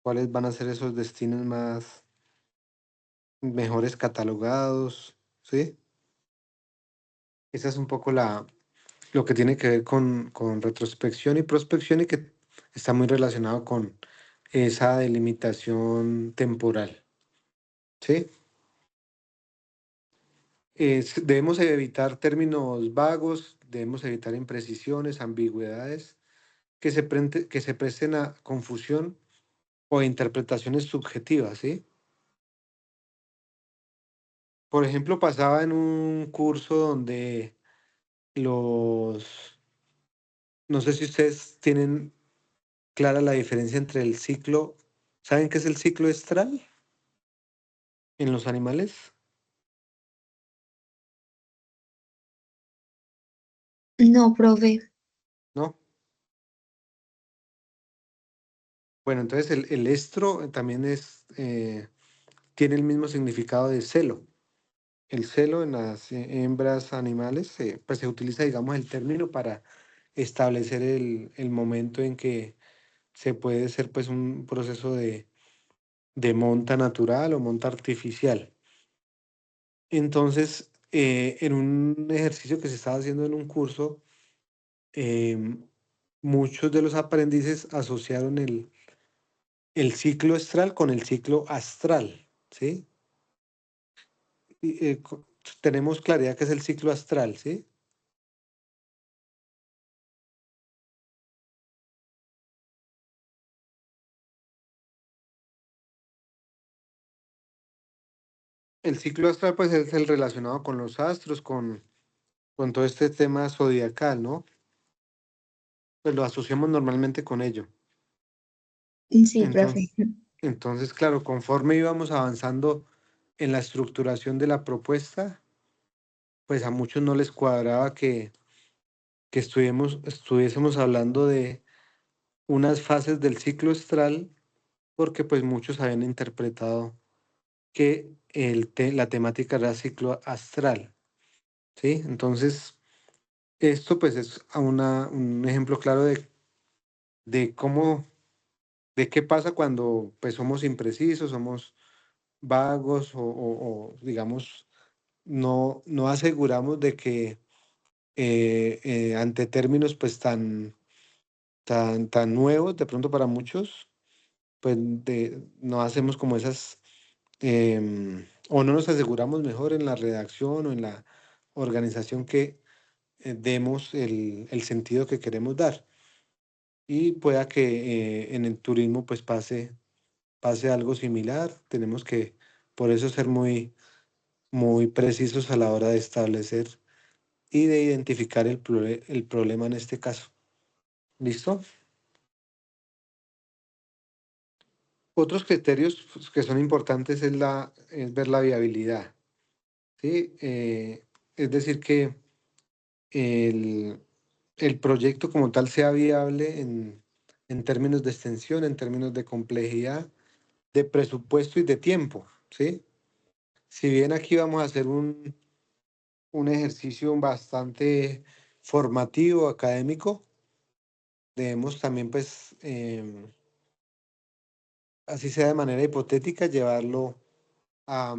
Speaker 1: ¿Cuáles van a ser esos destinos más mejores catalogados? ¿Sí? Esa es un poco lo que tiene que ver con retrospección y prospección, y que está muy relacionado con esa delimitación temporal. ¿Sí? Debemos evitar términos vagos, debemos evitar imprecisiones, ambigüedades, que se presten a confusión o interpretaciones subjetivas, ¿sí? Por ejemplo, pasaba en un curso donde los, no sé si ustedes tienen clara la diferencia entre el ciclo, ¿saben qué es el ciclo estral en los animales?
Speaker 2: No, profe.
Speaker 1: ¿No? Bueno, entonces el estro también tiene el mismo significado de celo. El celo en las hembras animales, pues se utiliza, digamos, el término para establecer el momento en que se puede hacer pues un proceso de monta natural o monta artificial. Entonces, en un ejercicio que se estaba haciendo en un curso, muchos de los aprendices asociaron el ciclo estral con el ciclo astral, ¿sí? Y, tenemos claridad que es el ciclo astral, ¿sí? El ciclo astral pues es el relacionado con los astros, con todo este tema zodiacal, ¿no? Pues lo asociamos normalmente con ello.
Speaker 2: Sí, profe.
Speaker 1: Entonces, entonces, claro, conforme íbamos avanzando en la estructuración de la propuesta, pues a muchos no les cuadraba que estuviésemos hablando de unas fases del ciclo astral, porque pues muchos habían interpretado que la temática era ciclo astral, ¿sí? Entonces, esto pues es un ejemplo claro de cómo, de qué pasa cuando pues somos imprecisos, somos vagos digamos, no aseguramos de que ante términos pues tan nuevos de pronto para muchos, pues no hacemos como esas, o no nos aseguramos mejor en la redacción o en la organización que demos el sentido que queremos dar. Y pueda que en el turismo pues pase algo similar. Tenemos que, por eso, ser muy precisos a la hora de establecer y de identificar el problema en este caso. ¿Listo? Otros criterios pues, que son importantes es ver la viabilidad, ¿sí? Es decir, que el, el proyecto como tal sea viable en términos de extensión, en términos de complejidad, de presupuesto y de tiempo, ¿sí? Si bien aquí vamos a hacer un ejercicio bastante formativo, académico, debemos también, pues, así sea de manera hipotética, llevarlo a,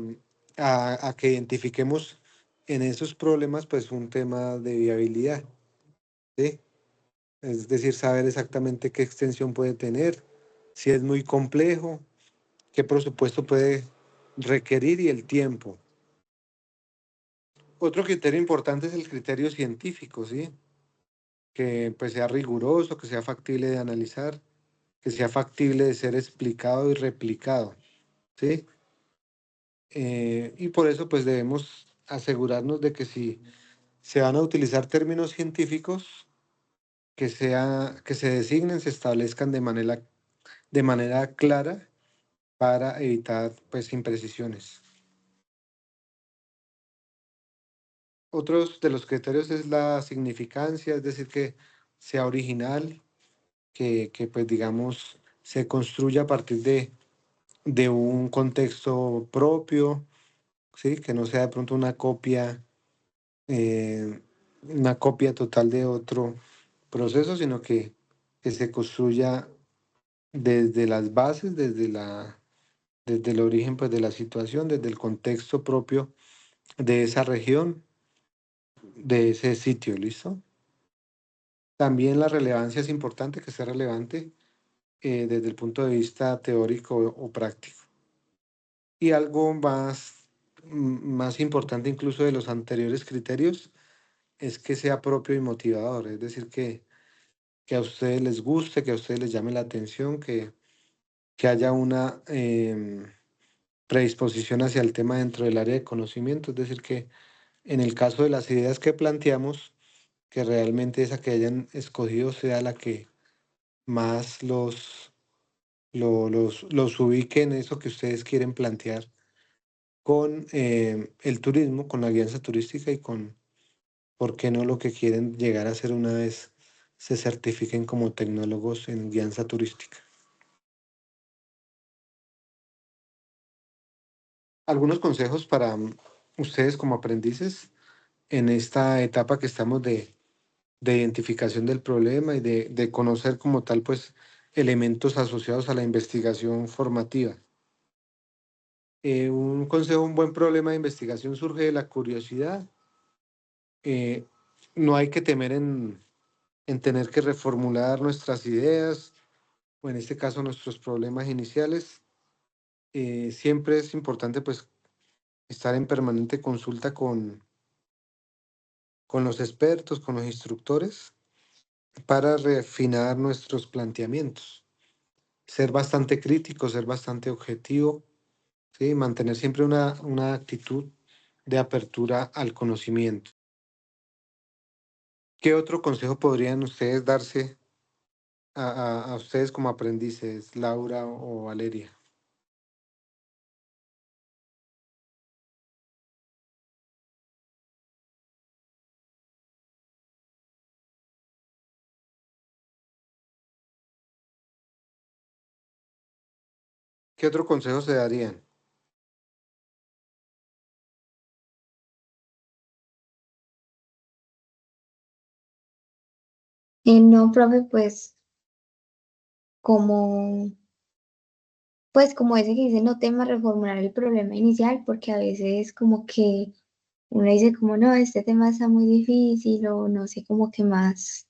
Speaker 1: a que identifiquemos en esos problemas, pues, un tema de viabilidad, ¿sí? Es decir, saber exactamente qué extensión puede tener, si es muy complejo, qué presupuesto puede requerir y el tiempo. Otro criterio importante es el criterio científico, ¿sí? Que pues sea riguroso, que sea factible de analizar, que sea factible de ser explicado y replicado, ¿sí? Y por eso pues debemos asegurarnos de que si se van a utilizar términos científicos, que se designen, se establezcan de manera clara para evitar pues imprecisiones. Otros de los criterios es la significancia, es decir, que sea original, que pues digamos se construya a partir de un contexto propio, ¿sí? Que no sea de pronto una copia total de otro proceso, sino que se construya desde las bases, desde el origen pues, de la situación, desde el contexto propio de esa región, de ese sitio, ¿listo? También la relevancia es importante, que sea relevante desde el punto de vista teórico o práctico. Y algo más importante incluso de los anteriores criterios es que sea propio y motivador, es decir, a ustedes les guste, que a ustedes les llame la atención, que haya una predisposición hacia el tema dentro del área de conocimiento. Es decir, que en el caso de las ideas que planteamos, que realmente esa que hayan escogido sea la que más los ubique en eso que ustedes quieren plantear con el turismo, con la guianza turística y con, ¿por qué no lo que quieren llegar a hacer una vez se certifiquen como tecnólogos en guianza turística? Algunos consejos para ustedes como aprendices en esta etapa que estamos de identificación del problema y de conocer como tal, pues, elementos asociados a la investigación formativa. Un consejo, un buen problema de investigación surge de la curiosidad. Eh, no hay que temer en tener que reformular nuestras ideas o en este caso nuestros problemas iniciales. Siempre es importante pues estar en permanente consulta con los expertos, con los instructores, para refinar nuestros planteamientos. Ser bastante crítico, ser bastante objetivo, ¿sí? Mantener siempre una actitud de apertura al conocimiento. ¿Qué otro consejo podrían ustedes darse a ustedes como aprendices, Laura o Valeria? ¿Qué otro consejo se darían?
Speaker 2: No, profe, como, pues como ese que dice, no tema reformular el problema inicial, porque a veces como que uno dice como, no, este tema está muy difícil o no sé como que más,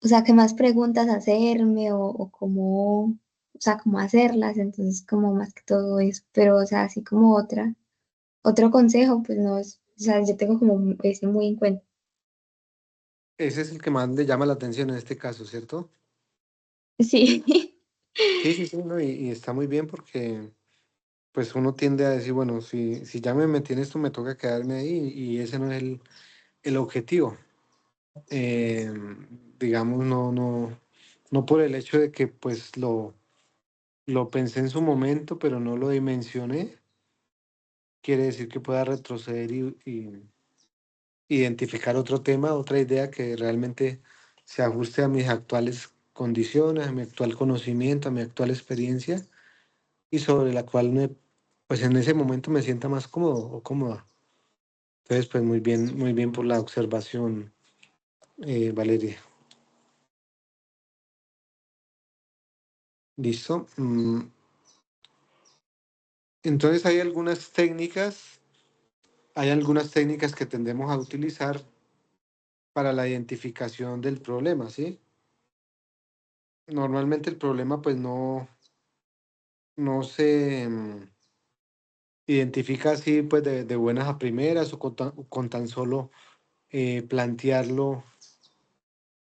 Speaker 2: o sea, qué más preguntas hacerme o cómo, o sea, cómo hacerlas, entonces como más que todo eso, pero o sea, así como otro consejo, pues no es, o sea, yo tengo como ese muy en cuenta.
Speaker 1: Ese es el que más le llama la atención en este caso, ¿cierto?
Speaker 2: Sí,
Speaker 1: Sí, sí, sí, no, y está muy bien porque pues uno tiende a decir, bueno, si ya me metí en esto, me toca quedarme ahí y ese no es el objetivo. Eh, digamos, no por el hecho de que pues lo pensé en su momento, pero no lo dimensioné, quiere decir que pueda retroceder y identificar otro tema, otra idea que realmente se ajuste a mis actuales condiciones, a mi actual conocimiento, a mi actual experiencia y sobre la cual pues en ese momento me sienta más cómodo o cómoda. Entonces, pues muy bien por la observación, Valeria. ¿Listo? Entonces hay algunas técnicas que tendemos a utilizar para la identificación del problema, ¿sí? Normalmente el problema pues no se identifica así pues de buenas a primeras o con tan solo plantearlo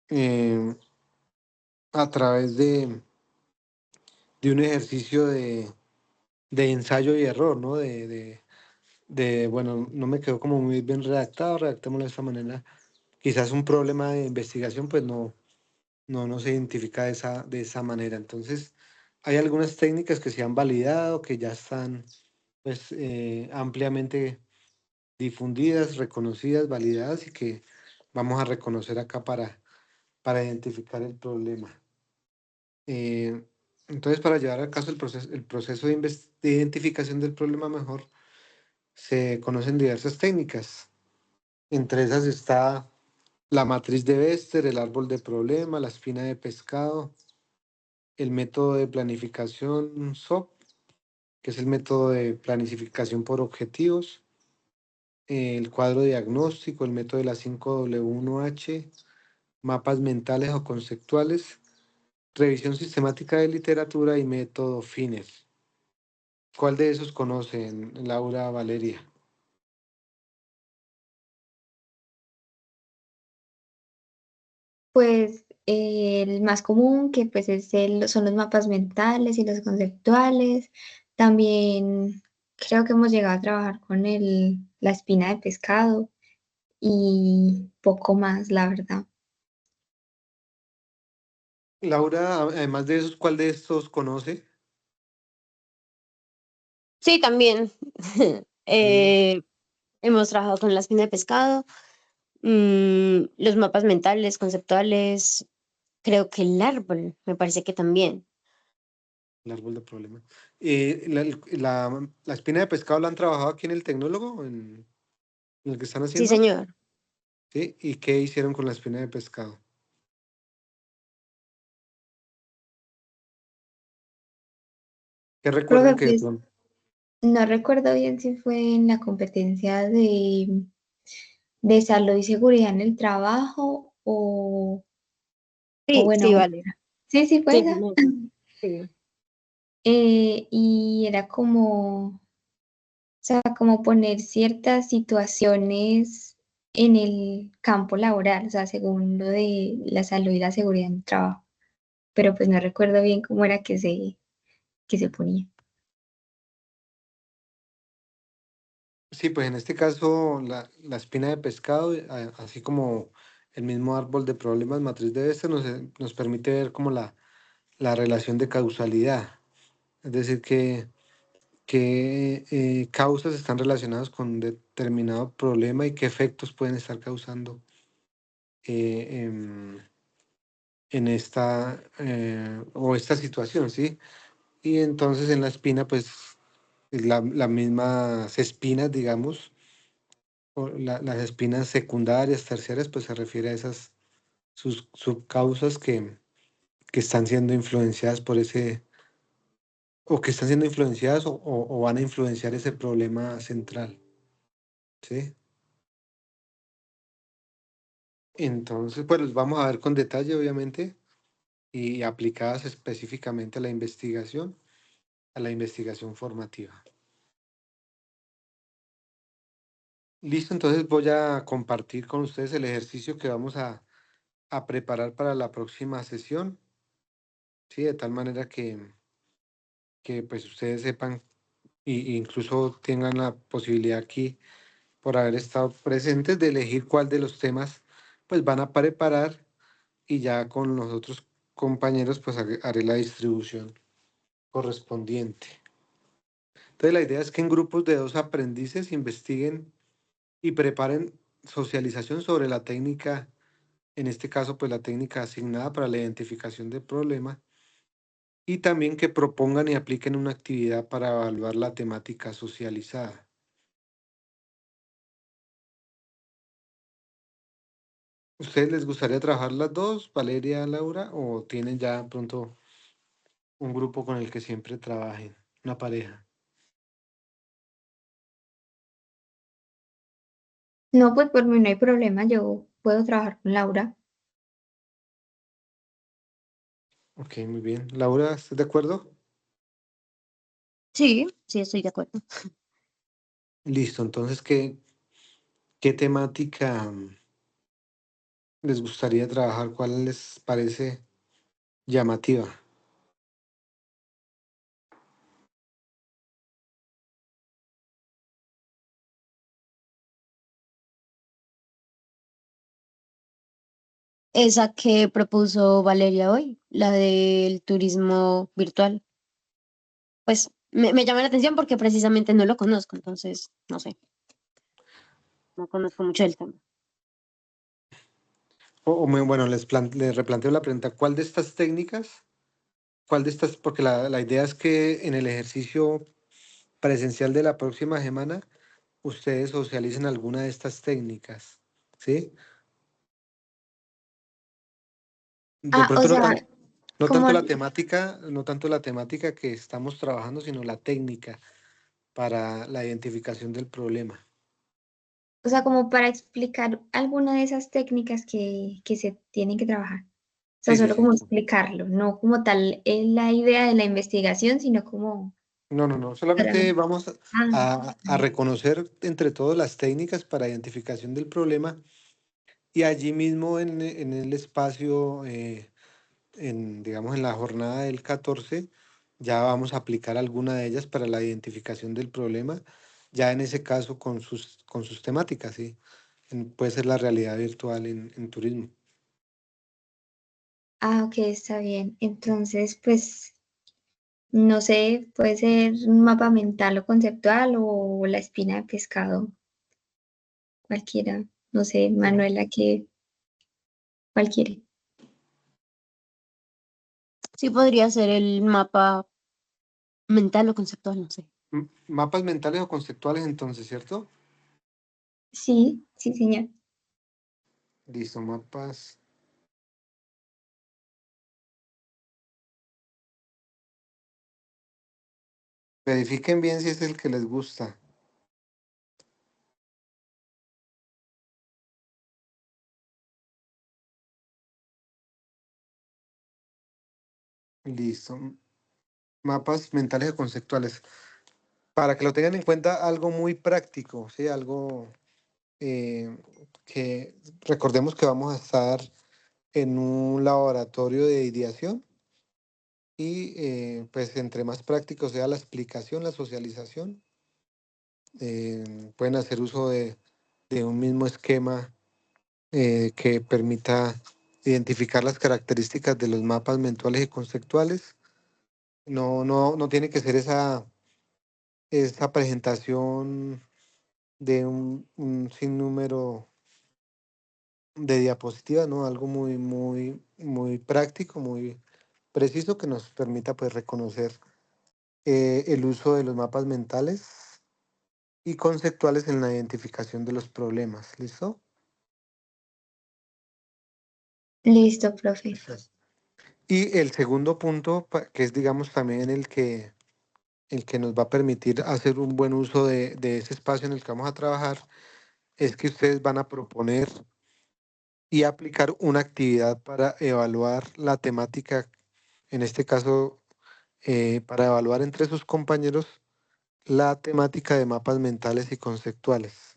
Speaker 1: eh, a través de un ejercicio de ensayo y error, ¿no? Bueno, no me quedó como muy bien redactado, redactémoslo de esta manera. Quizás un problema de investigación pues no se identifica de esa manera. Entonces, hay algunas técnicas que se han validado, que ya están pues ampliamente difundidas, reconocidas, validadas y que vamos a reconocer acá para identificar el problema. Eh, entonces, para llevar a caso el proceso de identificación del problema mejor, se conocen diversas técnicas. Entre esas está la matriz de Bester, el árbol de problema, la espina de pescado, el método de planificación SOP, que es el método de planificación por objetivos, el cuadro diagnóstico, el método de la 5W1H, mapas mentales o conceptuales, revisión sistemática de literatura y método FINES. ¿Cuál de esos conocen, Laura, Valeria?
Speaker 2: pues El más común, que pues son los mapas mentales y los conceptuales. También creo que hemos llegado a trabajar con la espina de pescado y poco más, la verdad.
Speaker 1: Laura, además de esos, ¿cuál de estos conoce?
Speaker 3: Sí, también.
Speaker 1: Mm,
Speaker 3: Hemos trabajado con la espina de pescado, los mapas mentales, conceptuales, creo que el árbol, me parece que también.
Speaker 1: el árbol de problemas. La espina de pescado la han trabajado aquí en el tecnólogo, en el que están
Speaker 3: Sí,
Speaker 1: haciendo,
Speaker 3: señor.
Speaker 1: ¿sí? ¿Y qué hicieron con la espina de pescado? ¿Qué
Speaker 2: Creo
Speaker 1: recuerdan
Speaker 2: que
Speaker 1: que
Speaker 2: pues no recuerdo bien si fue en la competencia de salud y seguridad en el trabajo o
Speaker 3: Sí,
Speaker 2: bueno,
Speaker 3: sí, vale.
Speaker 2: sí, sí fue
Speaker 3: Sí,
Speaker 2: esa.
Speaker 3: no, sí.
Speaker 2: Y era como, o sea, como poner ciertas situaciones en el campo laboral, o sea, según lo de la salud y la seguridad en el trabajo. Pero pues no recuerdo bien cómo era que se ponía.
Speaker 1: Sí, pues en este caso la espina de pescado, así como el mismo árbol de problemas matriz de este, nos permite ver como la relación de causalidad. Es decir, que causas están relacionadas con un determinado problema y qué efectos pueden estar causando eh, en esta o esta situación, ¿sí? Y entonces en la espina, pues las mismas espinas, digamos, o las espinas secundarias, terciarias, pues se refiere a esas sus subcausas que están siendo influenciadas por ese, o que están siendo influenciadas o van a influenciar ese problema central, ¿sí? Entonces, pues los vamos a ver con detalle, obviamente, y aplicadas específicamente a la investigación formativa. Listo, entonces voy a compartir con ustedes el ejercicio que vamos a preparar para la próxima sesión, ¿sí? De tal manera que pues ustedes sepan y incluso tengan la posibilidad aquí, por haber estado presentes, de elegir cuál de los temas pues van a preparar y ya con los otros compañeros pues haré la distribución correspondiente. Entonces la idea es que en grupos de 2 aprendices investiguen y preparen socialización sobre la técnica, en este caso pues la técnica asignada para la identificación del problema, y también que propongan y apliquen una actividad para evaluar la temática socializada. ¿Ustedes les gustaría trabajar las dos, Valeria, Laura, o tienen ya pronto un grupo con el que siempre trabajen, una pareja?
Speaker 2: No, pues por mí no hay problema, yo puedo trabajar con Laura.
Speaker 1: Ok, muy bien. Laura, ¿estás de acuerdo?
Speaker 3: Sí, sí, estoy de acuerdo.
Speaker 1: Listo, entonces, ¿qué temática les gustaría trabajar? ¿Cuál les parece llamativa?
Speaker 3: Esa que propuso Valeria hoy, la del turismo virtual, pues me llama la atención porque precisamente no lo conozco, entonces, no sé, no conozco mucho del tema.
Speaker 1: Bueno, les replanteo la pregunta, ¿cuál de estas técnicas, cuál de estas, porque la idea es que en el ejercicio presencial de la próxima semana, ustedes socialicen alguna de estas técnicas, ¿sí? De
Speaker 2: Ah, o
Speaker 1: pronto no
Speaker 2: sea,
Speaker 1: tan, no
Speaker 2: como,
Speaker 1: tanto la temática, no tanto la temática que estamos trabajando, sino la técnica para la identificación del problema.
Speaker 2: o sea, como para explicar alguna de esas técnicas que se tienen que trabajar. O sea,
Speaker 1: Sí, sí,
Speaker 2: solo
Speaker 1: sí.
Speaker 2: como explicarlo, no como tal la idea de la investigación, sino como
Speaker 1: No, no, no.
Speaker 2: para...
Speaker 1: Solamente vamos
Speaker 2: Ah,
Speaker 1: a reconocer entre todos las técnicas para identificación del problema Y allí mismo en el espacio, digamos, en la jornada del 14, ya vamos a aplicar alguna de ellas para la identificación del problema, ya en ese caso con sus temáticas, ¿sí? Puede ser la realidad virtual en turismo.
Speaker 2: Ah, ok, está bien. Entonces, pues, no sé, puede ser un mapa mental o conceptual o la espina de pescado, cualquiera. No sé, Manuela, que cualquiera.
Speaker 3: Sí, podría ser el mapa mental o conceptual, no sé.
Speaker 1: Mapas mentales o conceptuales entonces, ¿cierto?
Speaker 2: Sí, sí, señor.
Speaker 1: Listo, mapas. Verifiquen bien si es el que les gusta. Listo. Mapas mentales o conceptuales. Para que lo tengan en cuenta, algo muy práctico, ¿sí? Algo que recordemos que vamos a estar en un laboratorio de ideación y pues entre más práctico sea la explicación, la socialización, pueden hacer uso de un mismo esquema que permita identificar las características de los mapas mentales y conceptuales. No tiene que ser esa presentación de un sinnúmero de diapositivas, ¿no? Algo muy, muy, muy práctico, muy preciso que nos permita pues reconocer el uso de los mapas mentales y conceptuales en la identificación de los problemas. ¿Listo?
Speaker 2: Listo, profe.
Speaker 1: Perfecto. Y el segundo punto, que es digamos también el que nos va a permitir hacer un buen uso de ese espacio en el que vamos a trabajar, es que ustedes van a proponer y aplicar una actividad para evaluar la temática, en este caso, para evaluar entre sus compañeros la temática de mapas mentales y conceptuales.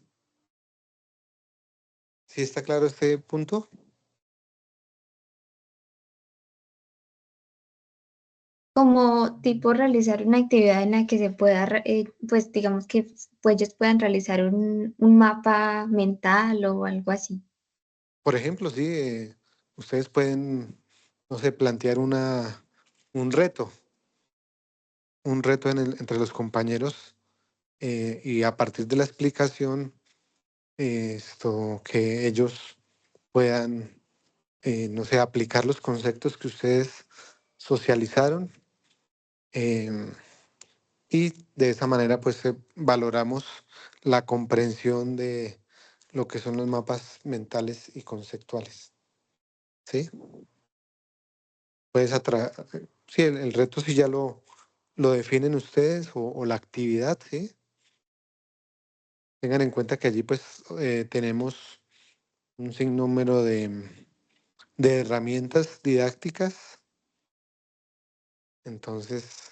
Speaker 1: ¿Sí está claro este punto?
Speaker 2: Como tipo realizar una actividad en la que se pueda, pues digamos que pues, ellos puedan realizar un mapa mental o algo así.
Speaker 1: Por ejemplo, sí, ustedes pueden, no sé, plantear un reto, un reto entre los compañeros y a partir de la explicación, esto, que ellos puedan, no sé, aplicar los conceptos que ustedes socializaron em, y de esa manera pues valoramos la comprensión de lo que son los mapas mentales y conceptuales, ¿sí? Puedes sí, el reto sí ya lo definen ustedes o la actividad, ¿sí? Tengan en cuenta que allí pues tenemos un sinnúmero de herramientas didácticas, entonces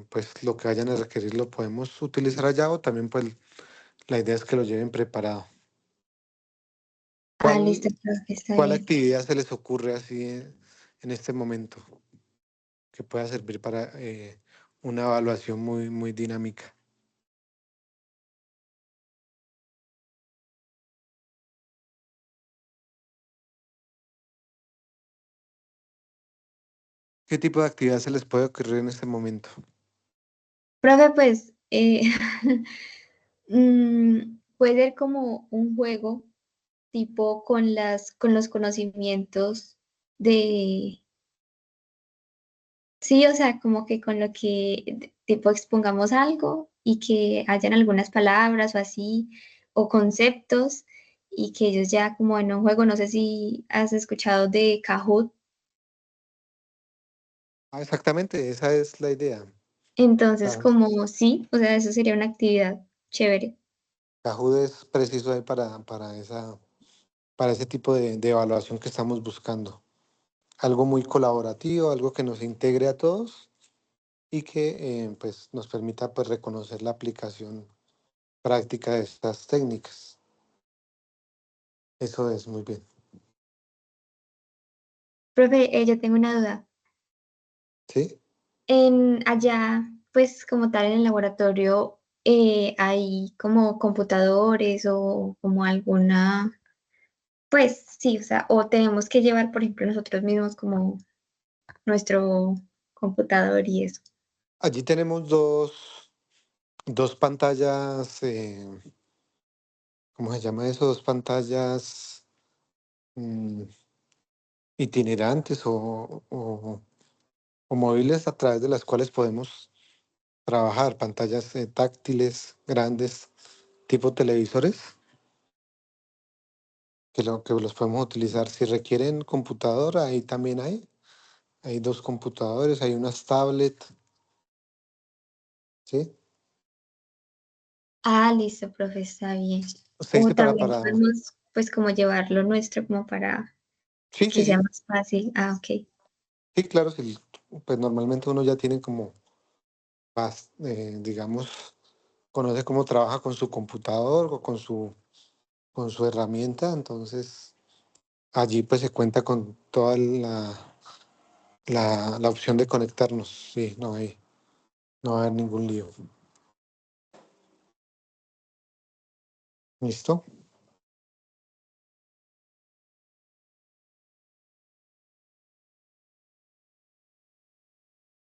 Speaker 1: pues lo que vayan a requerir lo podemos utilizar allá o también pues la idea es que lo lleven preparado.
Speaker 2: Ah, listo,
Speaker 1: ¿Cuál,
Speaker 2: profe, está
Speaker 1: cuál
Speaker 2: bien.
Speaker 1: actividad se les ocurre así en este momento que pueda servir para una evaluación muy, muy dinámica? ¿Qué tipo de actividad se les puede ocurrir en este momento?
Speaker 2: Profe, pues puede ser como un juego tipo con los conocimientos de, sí, o sea, como que con lo que tipo expongamos algo y que hayan algunas palabras o así, o conceptos, y que ellos ya como en un juego, no sé si has escuchado de Kahoot.
Speaker 1: Ah, exactamente, esa es la idea.
Speaker 2: Entonces
Speaker 1: Ca-
Speaker 2: como sí, o sea, eso sería una actividad chévere.
Speaker 1: Kahoot es preciso ahí para ese tipo de evaluación que estamos buscando. Algo muy colaborativo, algo que nos integre a todos y que pues, nos permita pues, reconocer la aplicación práctica de estas técnicas. Eso es, muy bien.
Speaker 2: Profe, yo tengo una duda.
Speaker 1: ¿Sí?
Speaker 2: Allá, pues como tal en el laboratorio, hay como computadores o como alguna, pues sí, o sea, o tenemos que llevar, por ejemplo, nosotros mismos como nuestro computador y eso.
Speaker 1: Allí tenemos dos pantallas, ¿cómo se llama eso? Dos pantallas mm, itinerantes o móviles a través de las cuales podemos trabajar, pantallas táctiles grandes, tipo televisores, que los podemos utilizar. Si requieren computador, ahí también hay. Hay dos computadores, hay unas tablets, ¿sí?
Speaker 2: Ah, listo, profe, está bien.
Speaker 1: Usted
Speaker 2: O
Speaker 1: dice
Speaker 2: también podemos, pues como llevarlo nuestro como para
Speaker 1: Sí,
Speaker 2: que sea
Speaker 1: sí,
Speaker 2: más fácil. Ah, ok.
Speaker 1: sí, claro, sí, pues normalmente uno ya tiene como, digamos, conoce cómo trabaja con su computador o con su herramienta, entonces allí pues se cuenta con toda la opción de conectarnos, sí, no va a haber ningún lío. ¿Listo?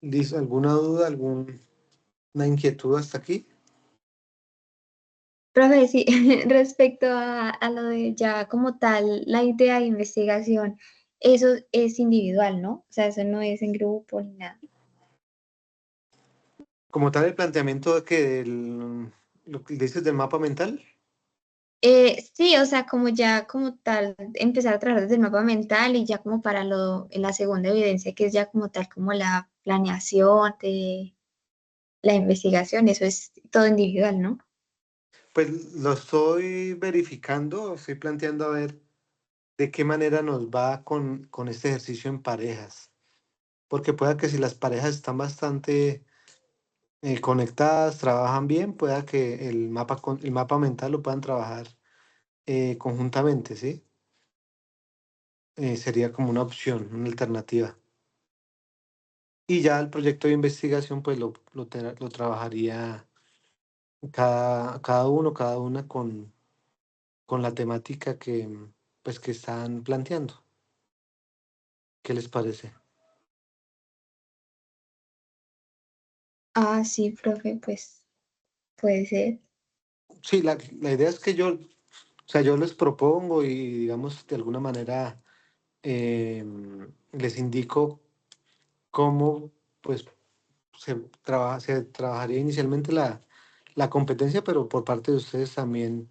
Speaker 1: ¿Listo? ¿Alguna duda, alguna inquietud hasta aquí?
Speaker 2: Profe, sí, respecto a lo de ya como tal, la idea de investigación, eso es individual, ¿no? O sea, eso no es en grupo ni nada.
Speaker 1: Como tal, el planteamiento de lo que dices del mapa mental.
Speaker 2: Sí, o sea, como ya como tal, empezar a trabajar desde el mapa mental y ya como para en la segunda evidencia, que es ya como tal, como la planeación de la investigación, eso es todo individual, ¿no?
Speaker 1: Pues lo estoy verificando, estoy planteando a ver de qué manera nos va con este ejercicio en parejas. Porque pueda que si las parejas están bastante conectadas, trabajan bien, pueda que el mapa mental lo puedan trabajar conjuntamente, ¿sí? Sería como una opción, una alternativa. Y ya el proyecto de investigación, pues lo trabajaría cada uno, cada una con la temática pues, que están planteando. ¿Qué les parece?
Speaker 2: Ah, sí, profe, pues puede ser.
Speaker 1: Sí, la idea es que o sea, yo les propongo y, digamos, de alguna manera les indico cómo, pues, se trabajaría inicialmente la competencia, pero por parte de ustedes también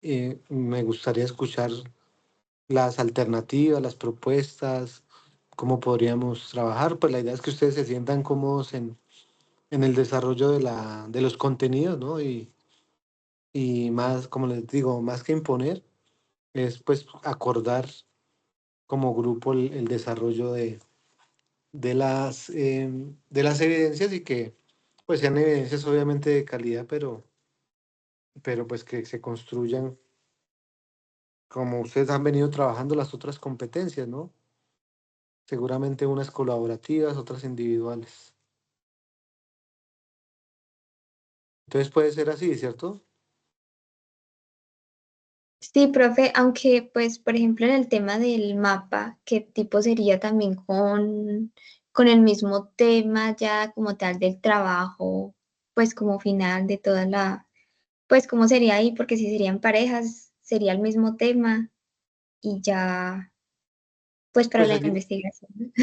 Speaker 1: me gustaría escuchar las alternativas, las propuestas, cómo podríamos trabajar. Pues la idea es que ustedes se sientan cómodos en el desarrollo de los contenidos, ¿no? Y más, como les digo, más que imponer, es pues acordar como grupo el desarrollo de las evidencias y que pues sean evidencias obviamente de calidad, pero pues que se construyan como ustedes han venido trabajando las otras competencias, ¿no? Seguramente unas colaborativas, otras individuales. Entonces puede ser así, ¿cierto?
Speaker 2: Sí, profe, aunque pues, por ejemplo, en el tema del mapa, ¿qué tipo sería también con el mismo tema ya como tal del trabajo, pues como final de toda pues cómo sería ahí? Porque si serían parejas, sería el mismo tema y ya, pues para
Speaker 1: Pues
Speaker 2: la
Speaker 1: allí
Speaker 2: investigación.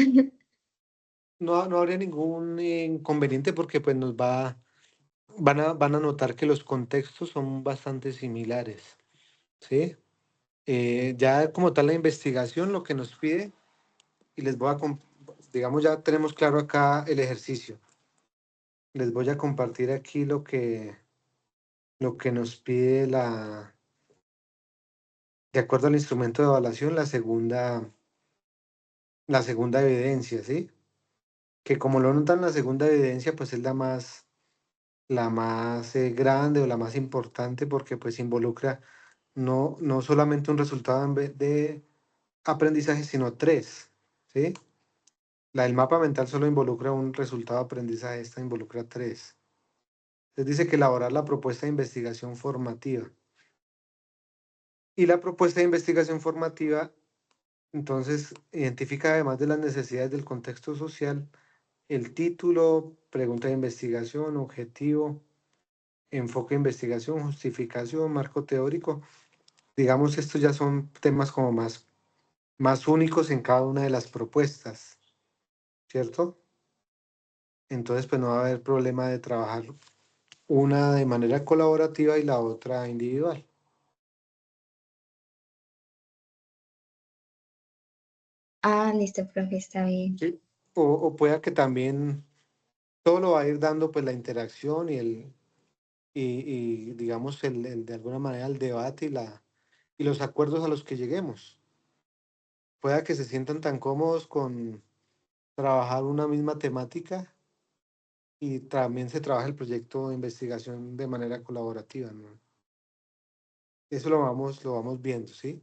Speaker 1: no habría ningún inconveniente porque pues van a notar que los contextos son bastante similares, ¿sí? Ya como tal la investigación lo que nos pide, y digamos ya tenemos claro acá el ejercicio, les voy a compartir aquí lo que nos pide de acuerdo al instrumento de evaluación, la segunda evidencia, ¿sí? Que como lo notan, la segunda evidencia pues es la más grande o la más importante porque pues involucra no solamente un resultado de aprendizaje, sino tres, ¿sí? La del mapa mental solo involucra un resultado de aprendizaje, esta involucra tres. Entonces dice que elaborar la propuesta de investigación formativa. Y la propuesta de investigación formativa, entonces, identifica además de las necesidades del contexto social, el título, pregunta de investigación, objetivo, enfoque de investigación, justificación, marco teórico. Digamos, estos ya son temas como más únicos en cada una de las propuestas, ¿cierto? Entonces, pues no va a haber problema de trabajar una de manera colaborativa y la otra individual.
Speaker 2: Ah, listo, profe, está bien.
Speaker 1: ¿Sí? O pueda que también todo lo va a ir dando pues la interacción y digamos de alguna manera el debate y los acuerdos a los que lleguemos. Pueda que se sientan tan cómodos con trabajar una misma temática y también se trabaja el proyecto de investigación de manera colaborativa, ¿no? Eso lo vamos viendo, ¿sí?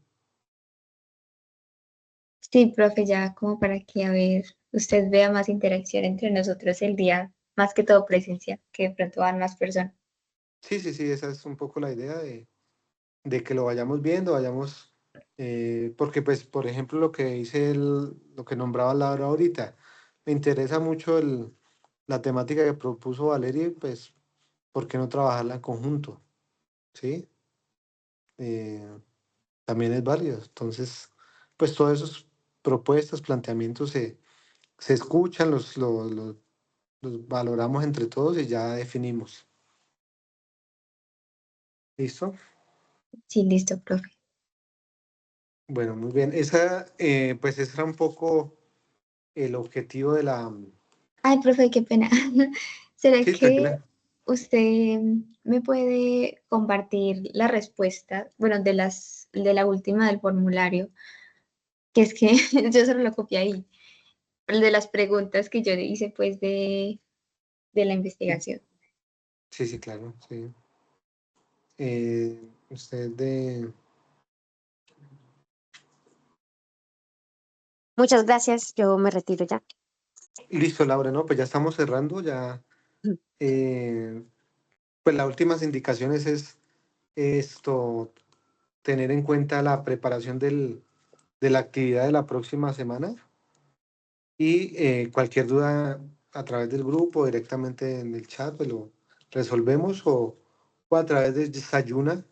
Speaker 2: Sí, profe, ya como para que, a ver, usted vea más interacción entre nosotros el día, más que todo presencial, que de pronto van más personas.
Speaker 1: Sí, sí, sí, esa es un poco la idea de que lo vayamos viendo, porque pues, por ejemplo, lo que lo que nombraba Laura ahorita, me interesa mucho la temática que propuso Valeria, y, pues, ¿por qué no trabajarla en conjunto? ¿Sí? Eh, también es válido. Entonces, pues todas esas propuestas, planteamientos se escuchan, los valoramos entre todos y ya definimos. ¿Listo?
Speaker 2: Sí, listo, profe.
Speaker 1: Bueno, muy bien. Pues ese era un poco el objetivo de la...
Speaker 2: Ay, profe, qué pena. ¿Será
Speaker 1: Sí,
Speaker 2: que
Speaker 1: tranquila.
Speaker 2: usted me puede compartir la respuesta, bueno, de la última del formulario? Que es que yo solo lo copié ahí, el de las preguntas que yo hice, pues, de la investigación.
Speaker 1: Sí, sí, claro, sí. Eh, usted de...
Speaker 3: Muchas gracias, yo me retiro ya.
Speaker 1: Listo, Laura, ¿no? Pues ya estamos cerrando, ya... eh, pues las últimas indicaciones es esto, tener en cuenta la preparación de la actividad de la próxima semana y cualquier duda a través del grupo, directamente en el chat, pues lo resolvemos o a través de Sayuna,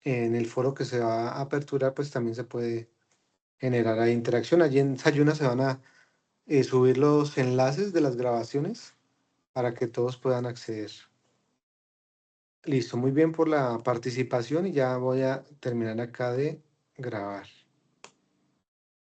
Speaker 1: en el foro que se va a aperturar, pues también se puede generar ahí interacción. Allí en Sayuna se van a subir los enlaces de las grabaciones para que todos puedan acceder. Listo, muy bien por la participación y ya voy a terminar acá de grabar.